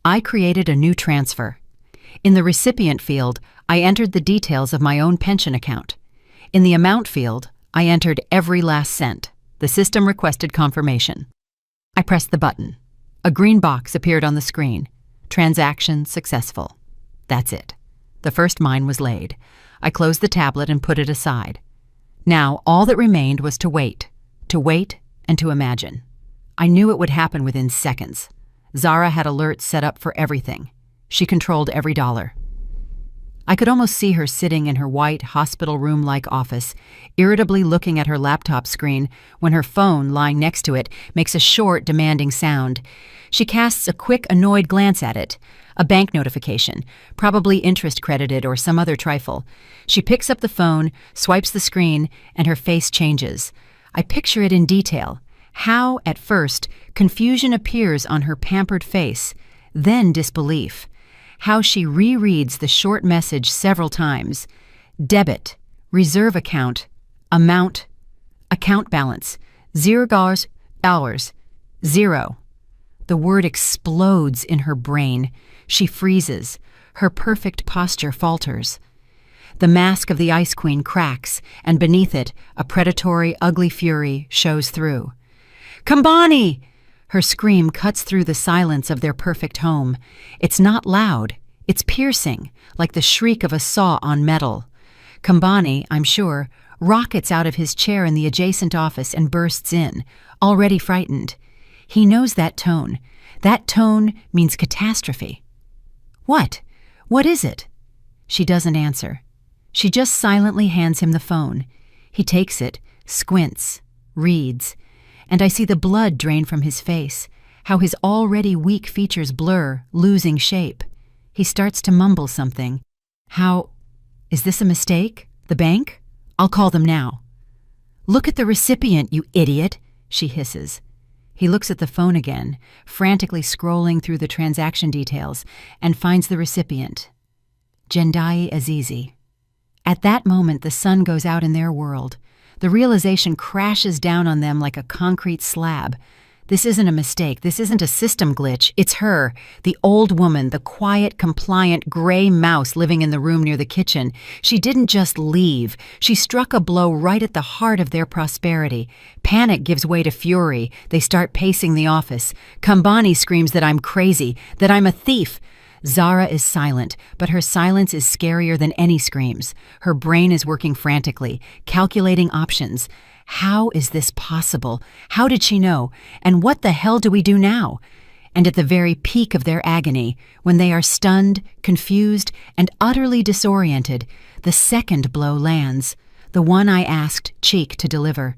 I created a new transfer. In the recipient field, I entered the details of my own pension account. In the amount field, I entered every last cent. The system requested confirmation. I pressed the button. A green box appeared on the screen. Transaction successful. That's it. The first mine was laid. I closed the tablet and put it aside. Now, all that remained was to wait and to imagine. I knew it would happen within seconds. Zara had alerts set up for everything. She controlled every dollar. I could almost see her sitting in her white, hospital room-like office, irritably looking at her laptop screen when her phone, lying next to it, makes a short, demanding sound. She casts a quick, annoyed glance at it. A bank notification, probably interest credited or some other trifle. She picks up the phone, swipes the screen, and her face changes. I picture it in detail. How, at first, confusion appears on her pampered face, then disbelief. How she rereads the short message several times. Debit, reserve account, amount, account balance, $0, zero. The word explodes in her brain. She freezes. Her perfect posture falters. The mask of the Ice Queen cracks, and beneath it, a predatory, ugly fury shows through. "Kambani!" Her scream cuts through the silence of their perfect home. It's not loud. It's piercing, like the shriek of a saw on metal. Kambani, I'm sure, rockets out of his chair in the adjacent office and bursts in, already frightened. He knows that tone. That tone means catastrophe. What? What is it? She doesn't answer. She just silently hands him the phone. He takes it, squints, reads, and I see the blood drain from his face, how his already weak features blur, losing shape. He starts to mumble something. Is this a mistake? The bank? I'll call them now. "Look at the recipient, you idiot," she hisses. He looks at the phone again, frantically scrolling through the transaction details, and finds the recipient. Jendai Azizi. At that moment, the sun goes out in their world. The realization crashes down on them like a concrete slab. This isn't a mistake. This isn't a system glitch. It's her, the old woman, the quiet, compliant, gray mouse living in the room near the kitchen. She didn't just leave. She struck a blow right at the heart of their prosperity. Panic gives way to fury. They start pacing the office. Kambani screams that I'm crazy, that I'm a thief. Zara is silent, but her silence is scarier than any screams. Her brain is working frantically, calculating options. How is this possible? How did she know? And what the hell do we do now? And at the very peak of their agony, when they are stunned, confused, and utterly disoriented, the second blow lands, the one I asked Cheek to deliver.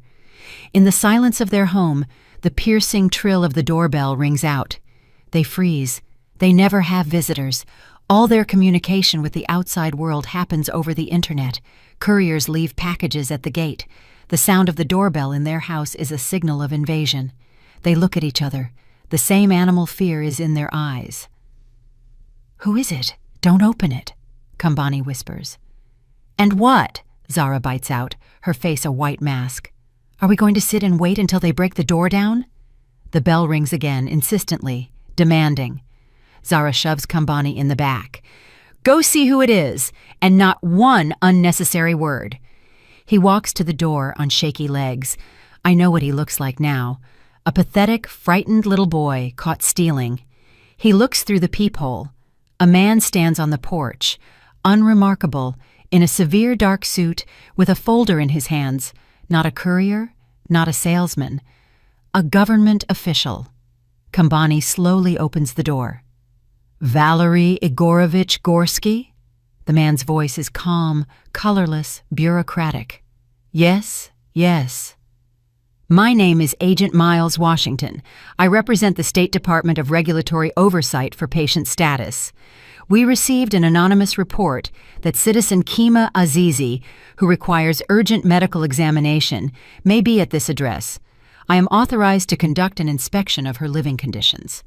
In the silence of their home, the piercing trill of the doorbell rings out. They freeze. They never have visitors. All their communication with the outside world happens over the internet. Couriers leave packages at the gate. The sound of the doorbell in their house is a signal of invasion. They look at each other. The same animal fear is in their eyes. "Who is it? Don't open it," Kambani whispers. "And what?" Zara bites out, her face a white mask. "Are we going to sit and wait until they break the door down?" The bell rings again, insistently, demanding. Zara shoves Kambani in the back. "Go see who it is, and not one unnecessary word." He walks to the door on shaky legs. I know what he looks like now. A pathetic, frightened little boy caught stealing. He looks through the peephole. A man stands on the porch, unremarkable, in a severe dark suit with a folder in his hands. Not a courier, not a salesman. A government official. Kambani slowly opens the door. "Valery Igorovich Gorsky?" The man's voice is calm, colorless, bureaucratic. "Yes, yes." "My name is Agent Miles Washington. I represent the State Department of Regulatory Oversight for Patient Status. We received an anonymous report that citizen Kima Azizi, who requires urgent medical examination, may be at this address. I am authorized to conduct an inspection of her living conditions."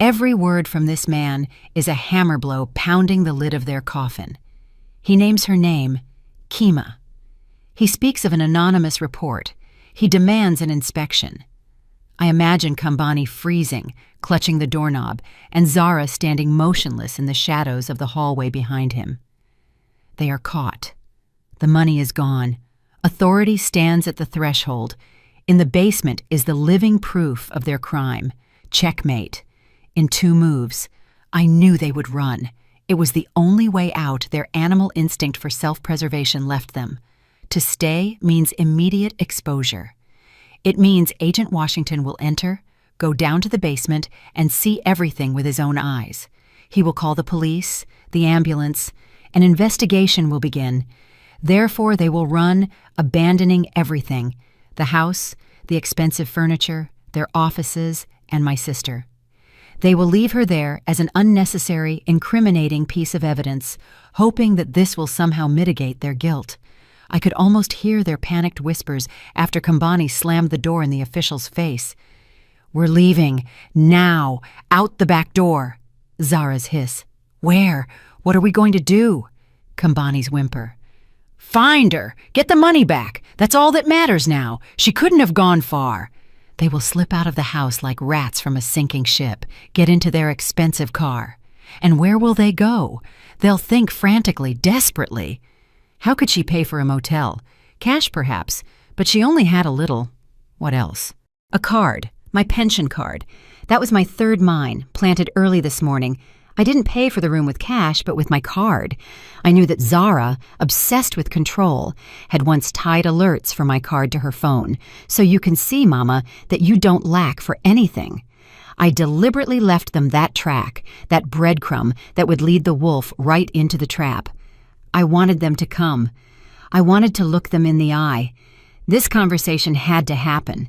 Every word from this man is a hammer blow pounding the lid of their coffin. He names her name, Kima. He speaks of an anonymous report. He demands an inspection. I imagine Kambani freezing, clutching the doorknob, and Zara standing motionless in the shadows of the hallway behind him. They are caught. The money is gone. Authority stands at the threshold. In the basement is the living proof of their crime. Checkmate. In 2 moves. I knew they would run. It was the only way out their animal instinct for self-preservation left them. To stay means immediate exposure. It means Agent Washington will enter, go down to the basement, and see everything with his own eyes. He will call the police, the ambulance. An investigation will begin. Therefore, they will run, abandoning everything: the house, the expensive furniture, their offices, and my sister. They will leave her there as an unnecessary, incriminating piece of evidence, hoping that this will somehow mitigate their guilt. I could almost hear their panicked whispers after Kambani slammed the door in the official's face. "We're leaving. Now. Out the back door." Zara's hiss. "Where? What are we going to do?" Kambani's whimper. "Find her. Get the money back. That's all that matters now. She couldn't have gone far." They will slip out of the house like rats from a sinking ship, get into their expensive car. And where will they go? They'll think frantically, desperately. How could she pay for a motel? Cash, perhaps, but she only had a little. What else? A card, my pension card. That was my third mine, planted early this morning. I didn't pay for the room with cash, but with my card. I knew that Zara, obsessed with control, had once tied alerts for my card to her phone. So you can see, Mama, that you don't lack for anything. I deliberately left them that track, that breadcrumb that would lead the wolf right into the trap. I wanted them to come. I wanted to look them in the eye. This conversation had to happen.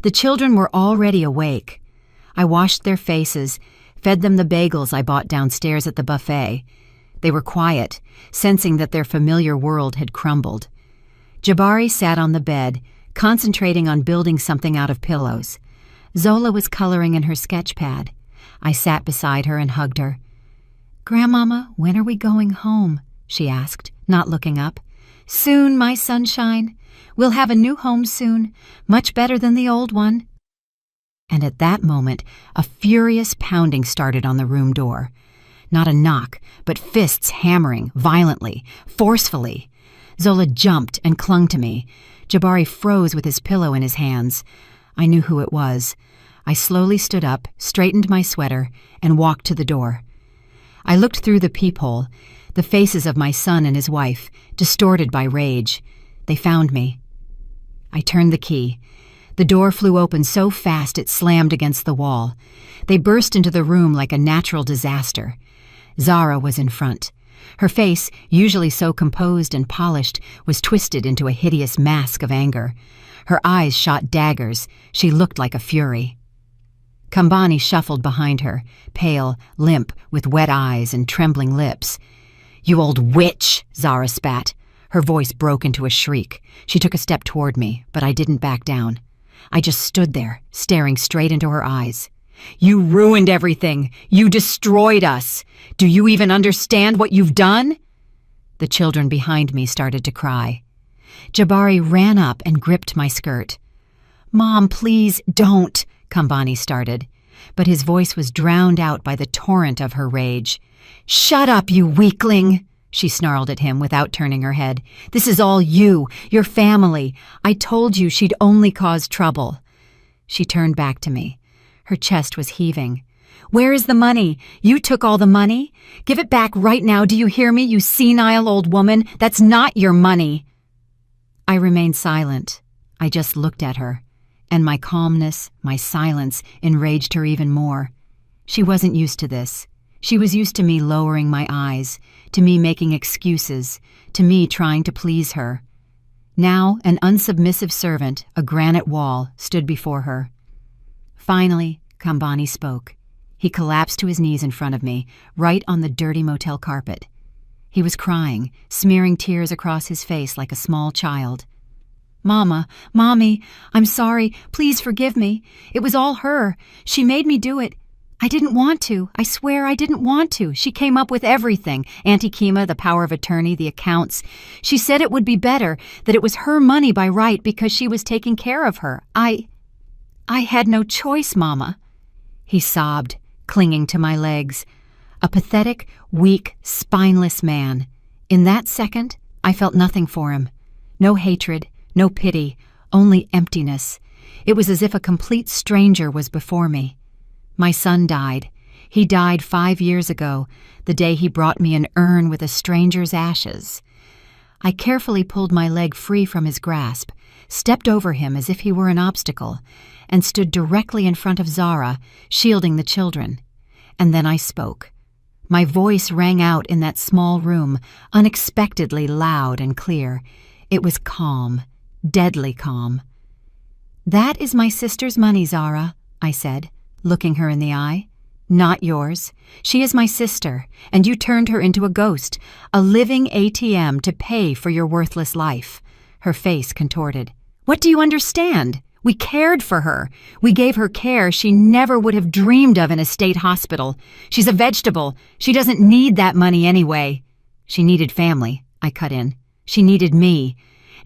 The children were already awake. I washed their faces, fed them the bagels I bought downstairs at the buffet. They were quiet, sensing that their familiar world had crumbled. Jabari sat on the bed, concentrating on building something out of pillows. Zola was coloring in her sketch pad. I sat beside her and hugged her. "Grandmama, when are we going home?" she asked, not looking up. "Soon, my sunshine. We'll have a new home soon, much better than the old one." And at that moment, a furious pounding started on the room door. Not a knock, but fists hammering, violently, forcefully. Zola jumped and clung to me. Jabari froze with his pillow in his hands. I knew who it was. I slowly stood up, straightened my sweater, and walked to the door. I looked through the peephole, the faces of my son and his wife, distorted by rage. They found me. I turned the key. The door flew open so fast it slammed against the wall. They burst into the room like a natural disaster. Zara was in front. Her face, usually so composed and polished, was twisted into a hideous mask of anger. Her eyes shot daggers. She looked like a fury. Kambani shuffled behind her, pale, limp, with wet eyes and trembling lips. "You old witch!" Zara spat. Her voice broke into a shriek. She took a step toward me, but I didn't back down. I just stood there, staring straight into her eyes. "You ruined everything. You destroyed us. Do you even understand what you've done?" The children behind me started to cry. Jabari ran up and gripped my skirt. "Mom, please, don't," Kambani started, but his voice was drowned out by the torrent of her rage. "Shut up, you weakling," she snarled at him without turning her head. "This is all you, your family. I told you she'd only cause trouble." She turned back to me. Her chest was heaving. "Where is the money? You took all the money? Give it back right now, do you hear me, you senile old woman? That's not your money." I remained silent. I just looked at her, and my calmness, my silence, enraged her even more. She wasn't used to this. She was used to me lowering my eyes, to me making excuses, to me trying to please her. Now, an unsubmissive servant, a granite wall, stood before her. Finally, Kambani spoke. He collapsed to his knees in front of me, right on the dirty motel carpet. He was crying, smearing tears across his face like a small child. "Mama, Mommy, I'm sorry. Please forgive me. It was all her. She made me do it. I didn't want to. I swear I didn't want to. She came up with everything. Auntie Kima, the power of attorney, the accounts. She said it would be better, that it was her money by right because she was taking care of her. I had no choice, Mama." He sobbed, clinging to my legs. A pathetic, weak, spineless man. In that second, I felt nothing for him. No hatred, no pity, only emptiness. It was as if a complete stranger was before me. My son died. He died 5 years ago, the day he brought me an urn with a stranger's ashes. I carefully pulled my leg free from his grasp, stepped over him as if he were an obstacle, and stood directly in front of Zara, shielding the children. And then I spoke. My voice rang out in that small room, unexpectedly loud and clear. It was calm, deadly calm. "That is my sister's money, Zara," I said, looking her in the eye. Not yours. She is my sister, and you turned her into a ghost, a living ATM to pay for your worthless life. Her face contorted. What do you understand? We cared for her. We gave her care she never would have dreamed of in a state hospital. She's a vegetable. She doesn't need that money anyway. She needed family, I cut in. She needed me.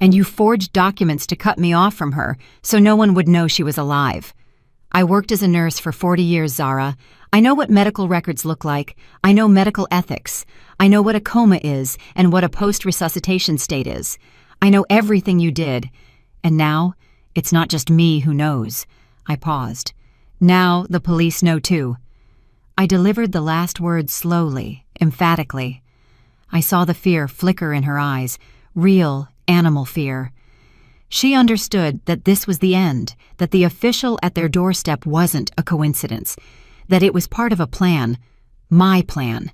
And you forged documents to cut me off from her so no one would know she was alive. I worked as a nurse for 40 years, Zara. I know what medical records look like. I know medical ethics. I know what a coma is and what a post-resuscitation state is. I know everything you did. And now, it's not just me who knows. I paused. Now the police know too. I delivered the last words slowly, emphatically. I saw the fear flicker in her eyes, real animal fear. She understood that this was the end, that the official at their doorstep wasn't a coincidence, that it was part of a plan, my plan.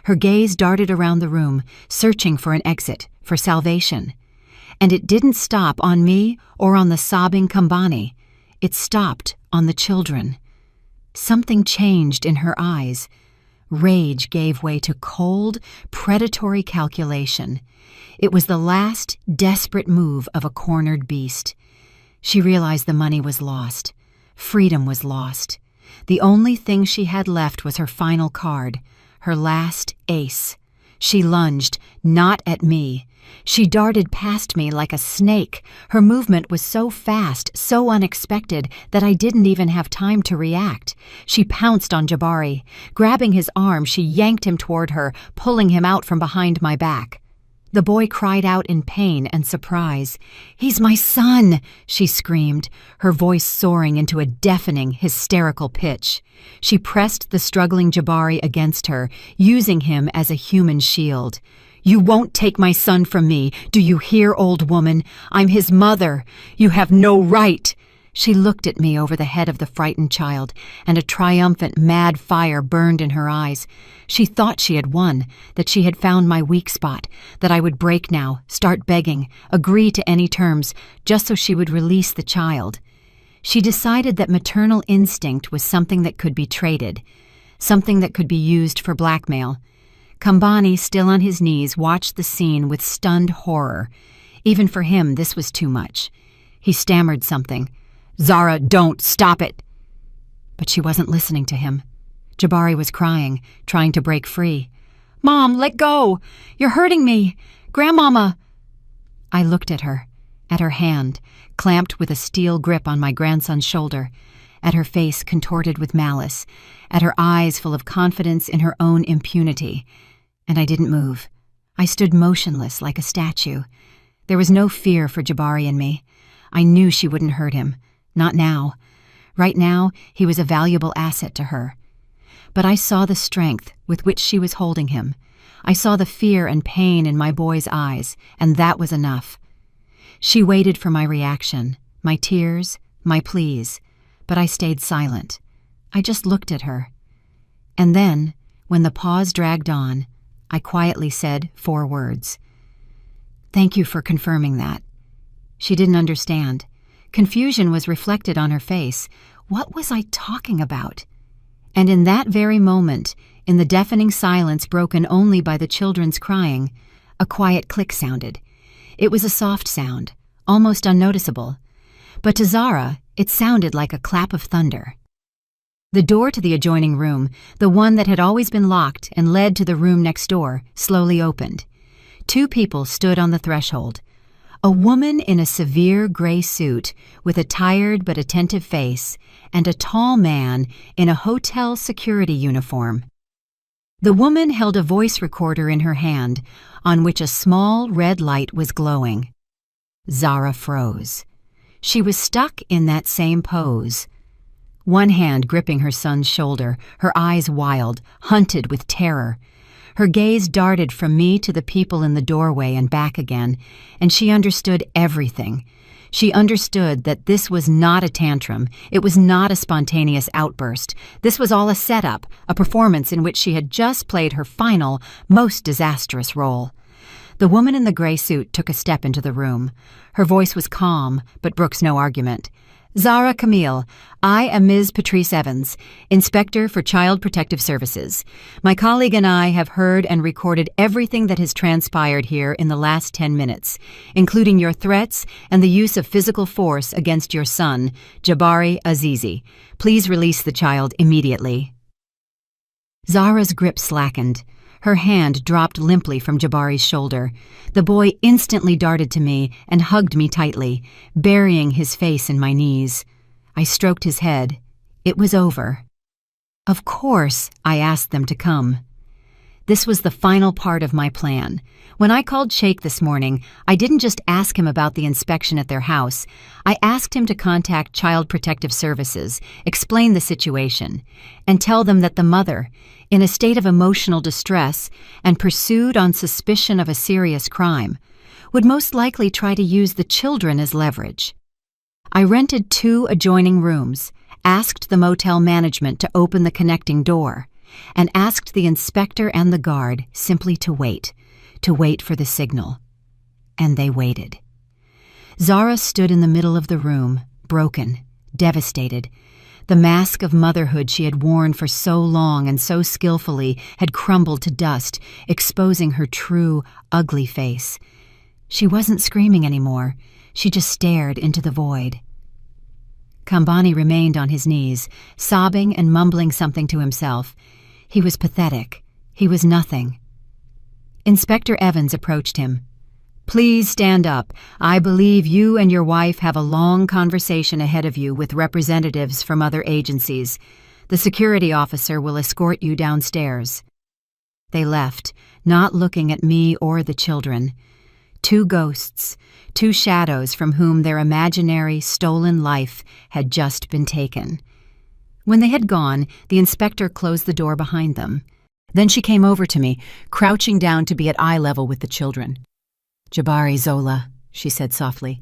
Her gaze darted around the room, searching for an exit, for salvation. And it didn't stop on me or on the sobbing Kambani. It stopped on the children. Something changed in her eyes. Rage gave way to cold, predatory calculation. It was the last desperate move of a cornered beast. She realized the money was lost. Freedom was lost. The only thing she had left was her final card, her last ace. She lunged, not at me. She darted past me like a snake. Her movement was so fast, so unexpected, that I didn't even have time to react. She pounced on Jabari. Grabbing his arm, she yanked him toward her, pulling him out from behind my back. The boy cried out in pain and surprise. "He's my son!" she screamed, her voice soaring into a deafening, hysterical pitch. She pressed the struggling Jabari against her, using him as a human shield. "You won't take my son from me. Do you hear, old woman? I'm his mother. You have no right." She looked at me over the head of the frightened child, and a triumphant, mad fire burned in her eyes. She thought she had won, that she had found my weak spot, that I would break now, start begging, agree to any terms, just so she would release the child. She decided that maternal instinct was something that could be traded, something that could be used for blackmail. Kambani, still on his knees, watched the scene with stunned horror. Even for him, this was too much. He stammered something. "Zara, don't! Stop it!" But she wasn't listening to him. Jabari was crying, trying to break free. "Mom, let go! You're hurting me! Grandmama!" I looked at her hand, clamped with a steel grip on my grandson's shoulder, at her face contorted with malice, at her eyes full of confidence in her own impunity. And I didn't move. I stood motionless like a statue. There was no fear for Jabari in me. I knew she wouldn't hurt him. Not now. Right now, he was a valuable asset to her. But I saw the strength with which she was holding him. I saw the fear and pain in my boy's eyes, and that was enough. She waited for my reaction, my tears, my pleas, but I stayed silent. I just looked at her. And then, when the pause dragged on, I quietly said 4 words. "Thank you for confirming that." She didn't understand. Confusion was reflected on her face. What was I talking about? And in that very moment, in the deafening silence broken only by the children's crying, a quiet click sounded. It was a soft sound, almost unnoticeable. But to Zara, it sounded like a clap of thunder. The door to the adjoining room, the one that had always been locked and led to the room next door, slowly opened. 2 people stood on the threshold. A woman in a severe gray suit with a tired but attentive face, and a tall man in a hotel security uniform. The woman held a voice recorder in her hand, on which a small red light was glowing. Zara froze. She was stuck in that same pose. One hand gripping her son's shoulder, her eyes wild, hunted with terror. Her gaze darted from me to the people in the doorway and back again, and she understood everything. She understood that this was not a tantrum. It was not a spontaneous outburst. This was all a setup, a performance in which she had just played her final, most disastrous role. The woman in the gray suit took a step into the room. Her voice was calm, but brooks no argument. Zara Camille, I am Ms. Patrice Evans, Inspector for Child Protective Services. My colleague and I have heard and recorded everything that has transpired here in the last 10 minutes, including your threats and the use of physical force against your son, Jabari Azizi. Please release the child immediately. Zara's grip slackened. Her hand dropped limply from Jabari's shoulder. The boy instantly darted to me and hugged me tightly, burying his face in my knees. I stroked his head. It was over. Of course, I asked them to come. This was the final part of my plan. When I called Sheikh this morning, I didn't just ask him about the inspection at their house. I asked him to contact Child Protective Services, explain the situation, and tell them that the mother, in a state of emotional distress and pursued on suspicion of a serious crime, would most likely try to use the children as leverage. I rented 2 adjoining rooms, asked the motel management to open the connecting door, and asked the inspector and the guard simply to wait for the signal. And they waited. Zara stood in the middle of the room, broken, devastated. The mask of motherhood she had worn for so long and so skillfully had crumbled to dust, exposing her true, ugly face. She wasn't screaming anymore. She just stared into the void. Kambani remained on his knees, sobbing and mumbling something to himself. He was pathetic. He was nothing. Inspector Evans approached him. Please stand up. I believe you and your wife have a long conversation ahead of you with representatives from other agencies. The security officer will escort you downstairs. They left, not looking at me or the children. 2 ghosts, 2 shadows from whom their imaginary, stolen life had just been taken. When they had gone, the inspector closed the door behind them. Then she came over to me, crouching down to be at eye level with the children. Jabari Zola, she said softly,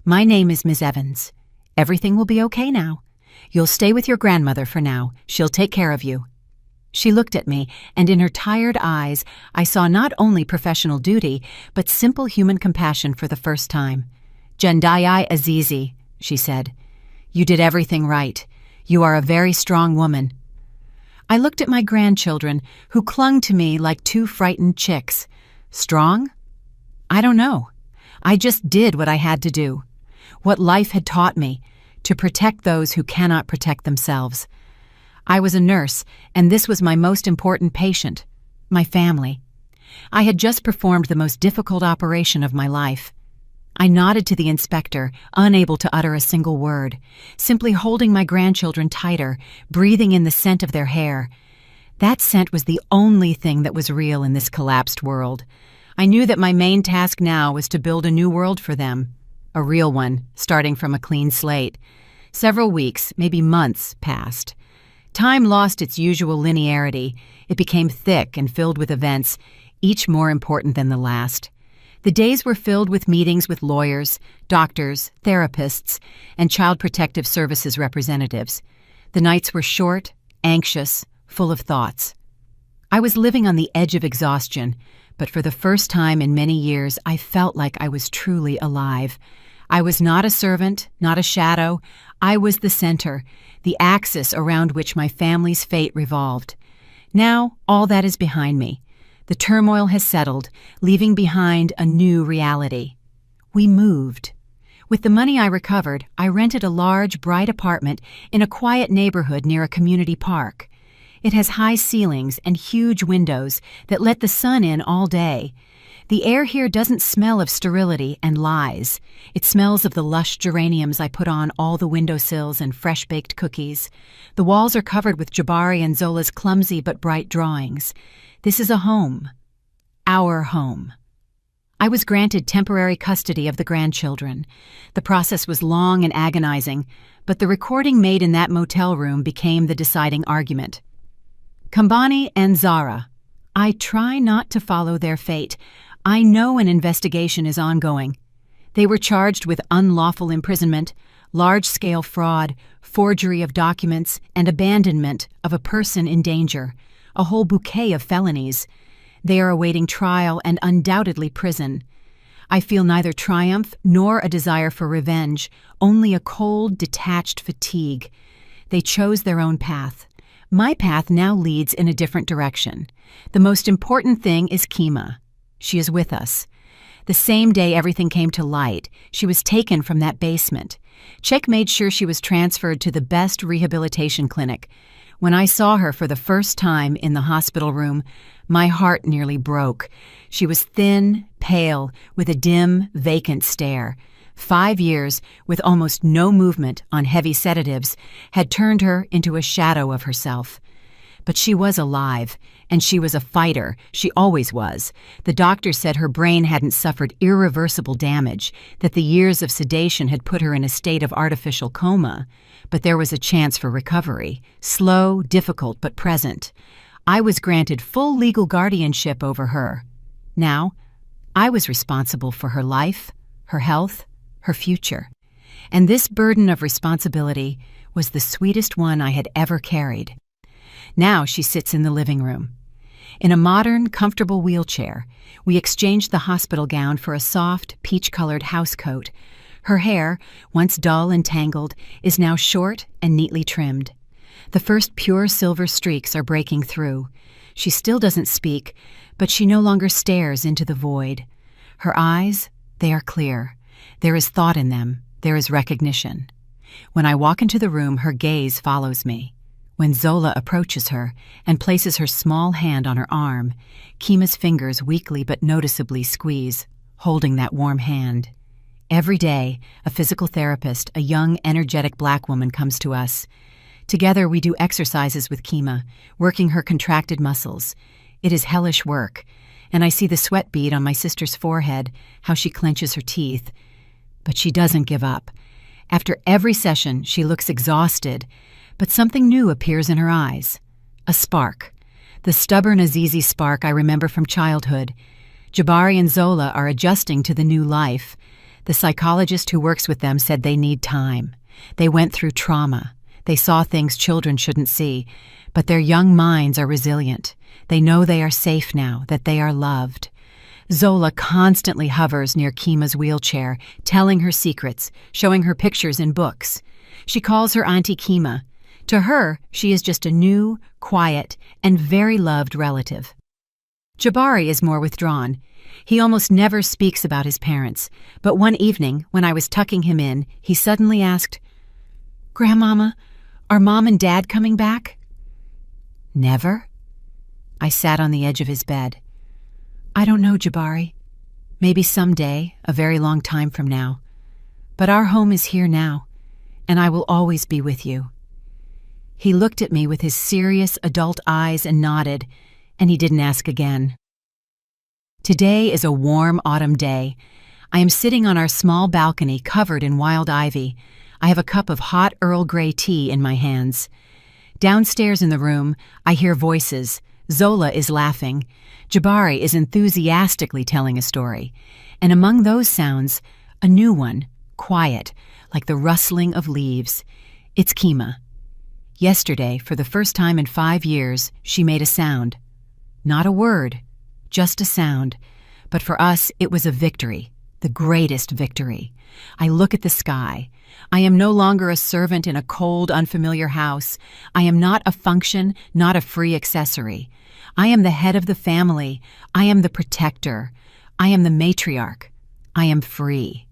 my name is Ms. Evans. Everything will be okay now. You'll stay with your grandmother for now. She'll take care of you. She looked at me, and in her tired eyes, I saw not only professional duty, but simple human compassion for the first time. Jandai Azizi, she said, you did everything right. You are a very strong woman. I looked at my grandchildren, who clung to me like 2 frightened chicks. Strong? I don't know. I just did what I had to do. What life had taught me, to protect those who cannot protect themselves. I was a nurse, and this was my most important patient, my family. I had just performed the most difficult operation of my life. I nodded to the inspector, unable to utter a single word, simply holding my grandchildren tighter, breathing in the scent of their hair. That scent was the only thing that was real in this collapsed world. I knew that my main task now was to build a new world for them, a real one, starting from a clean slate. Several weeks, maybe months, passed. Time lost its usual linearity. It became thick and filled with events, each more important than the last. The days were filled with meetings with lawyers, doctors, therapists, and Child Protective Services representatives. The nights were short, anxious, full of thoughts. I was living on the edge of exhaustion, but for the first time in many years, I felt like I was truly alive. I was not a servant, not a shadow. I was the center, the axis around which my family's fate revolved. Now, all that is behind me. The turmoil has settled, leaving behind a new reality. We moved. With the money I recovered, I rented a large, bright apartment in a quiet neighborhood near a community park. It has high ceilings and huge windows that let the sun in all day. The air here doesn't smell of sterility and lies. It smells of the lush geraniums I put on all the windowsills and fresh-baked cookies. The walls are covered with Jabari and Zola's clumsy but bright drawings. This is a home. Our home. I was granted temporary custody of the grandchildren. The process was long and agonizing, but the recording made in that motel room became the deciding argument. Kambani and Zara. I try not to follow their fate. I know an investigation is ongoing. They were charged with unlawful imprisonment, large-scale fraud, forgery of documents, and abandonment of a person in danger, a whole bouquet of felonies. They are awaiting trial and undoubtedly prison. I feel neither triumph nor a desire for revenge, only a cold, detached fatigue. They chose their own path. My path now leads in a different direction. The most important thing is Kima. She is with us. The same day everything came to light, she was taken from that basement. Czech made sure she was transferred to the best rehabilitation clinic. When I saw her for the first time in the hospital room, my heart nearly broke. She was thin, pale, with a dim, vacant stare. 5 years, with almost no movement on heavy sedatives, had turned her into a shadow of herself. But she was alive, and she was a fighter. She always was. The doctor said her brain hadn't suffered irreversible damage, that the years of sedation had put her in a state of artificial coma. But there was a chance for recovery. Slow, difficult, but present. I was granted full legal guardianship over her. Now, I was responsible for her life, her health, her future. And this burden of responsibility was the sweetest one I had ever carried. Now she sits in the living room. In a modern, comfortable wheelchair, we exchanged the hospital gown for a soft, peach-colored housecoat. Her hair, once dull and tangled, is now short and neatly trimmed. The first pure silver streaks are breaking through. She still doesn't speak, but she no longer stares into the void. Her eyes, they are clear. There is thought in them. There is recognition. When I walk into the room, her gaze follows me. When Zola approaches her and places her small hand on her arm, Kima's fingers weakly but noticeably squeeze, holding that warm hand. Every day, a physical therapist, a young, energetic black woman, comes to us. Together we do exercises with Kima, working her contracted muscles. It is hellish work, and I see the sweat bead on my sister's forehead, how she clenches her teeth. But she doesn't give up. After every session, she looks exhausted, but something new appears in her eyes. A spark. The stubborn Azizi spark I remember from childhood. Jabari and Zola are adjusting to the new life. The psychologist who works with them said they need time. They went through trauma. They saw things children shouldn't see, but their young minds are resilient. They know they are safe now, that they are loved. Zola constantly hovers near Kima's wheelchair, telling her secrets, showing her pictures in books. She calls her Auntie Kima. To her, she is just a new, quiet, and very loved relative. Jabari is more withdrawn. He almost never speaks about his parents, but one evening, when I was tucking him in, he suddenly asked, "Grandmama, are Mom and Dad coming back?" "Never?" I sat on the edge of his bed. "I don't know, Jabari. Maybe someday, a very long time from now. But our home is here now, and I will always be with you." He looked at me with his serious adult eyes and nodded, and he didn't ask again. Today is a warm autumn day. I am sitting on our small balcony covered in wild ivy. I have a cup of hot Earl Grey tea in my hands. Downstairs in the room, I hear voices. Zola is laughing. Jabari is enthusiastically telling a story. And among those sounds, a new one, quiet, like the rustling of leaves. It's Kima. Yesterday, for the first time in 5 years, she made a sound. Not a word, just a sound. But for us, it was a victory, the greatest victory. I look at the sky. I am no longer a servant in a cold, unfamiliar house. I am not a function, not a free accessory. I am the head of the family. I am the protector. I am the matriarch. I am free.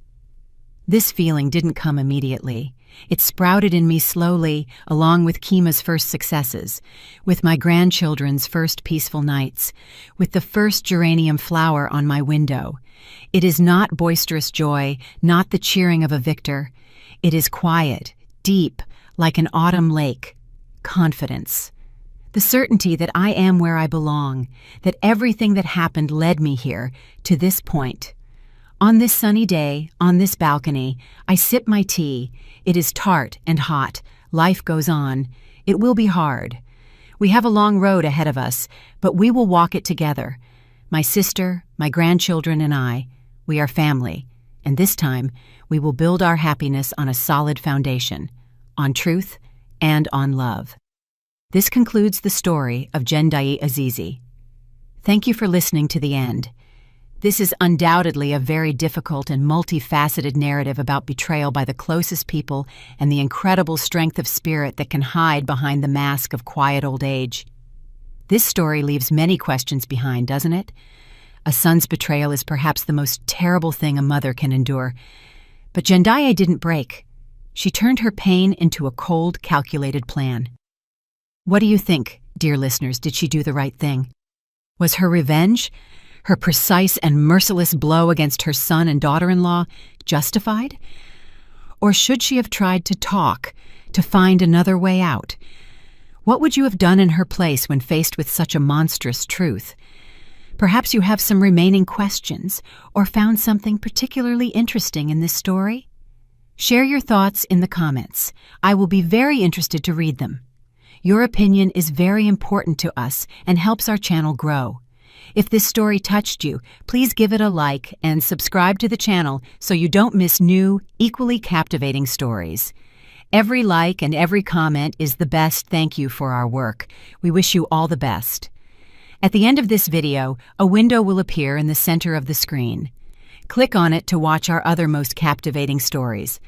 This feeling didn't come immediately. It sprouted in me slowly, along with Kima's first successes, with my grandchildren's first peaceful nights, with the first geranium flower on my window. It is not boisterous joy, not the cheering of a victor. It is quiet, deep, like an autumn lake. Confidence. The certainty that I am where I belong, that everything that happened led me here, to this point. On this sunny day, on this balcony, I sip my tea. It is tart and hot. Life goes on. It will be hard. We have a long road ahead of us, but we will walk it together. My sister, my grandchildren, and I, we are family. And this time, we will build our happiness on a solid foundation, on truth and on love. This concludes the story of Jendai Azizi. Thank you for listening to the end. This is undoubtedly a very difficult and multifaceted narrative about betrayal by the closest people and the incredible strength of spirit that can hide behind the mask of quiet old age. This story leaves many questions behind, doesn't it? A son's betrayal is perhaps the most terrible thing a mother can endure. But Zendaya didn't break. She turned her pain into a cold, calculated plan. What do you think, dear listeners? Did she do the right thing? Was her revenge, her precise and merciless blow against her son and daughter-in-law, justified? Or should she have tried to talk, to find another way out? What would you have done in her place when faced with such a monstrous truth? Perhaps you have some remaining questions, or found something particularly interesting in this story? Share your thoughts in the comments. I will be very interested to read them. Your opinion is very important to us and helps our channel grow. If this story touched you, please give it a like and subscribe to the channel so you don't miss new, equally captivating stories. Every like and every comment is the best thank you for our work. We wish you all the best. At the end of this video, a window will appear in the center of the screen. Click on it to watch our other most captivating stories.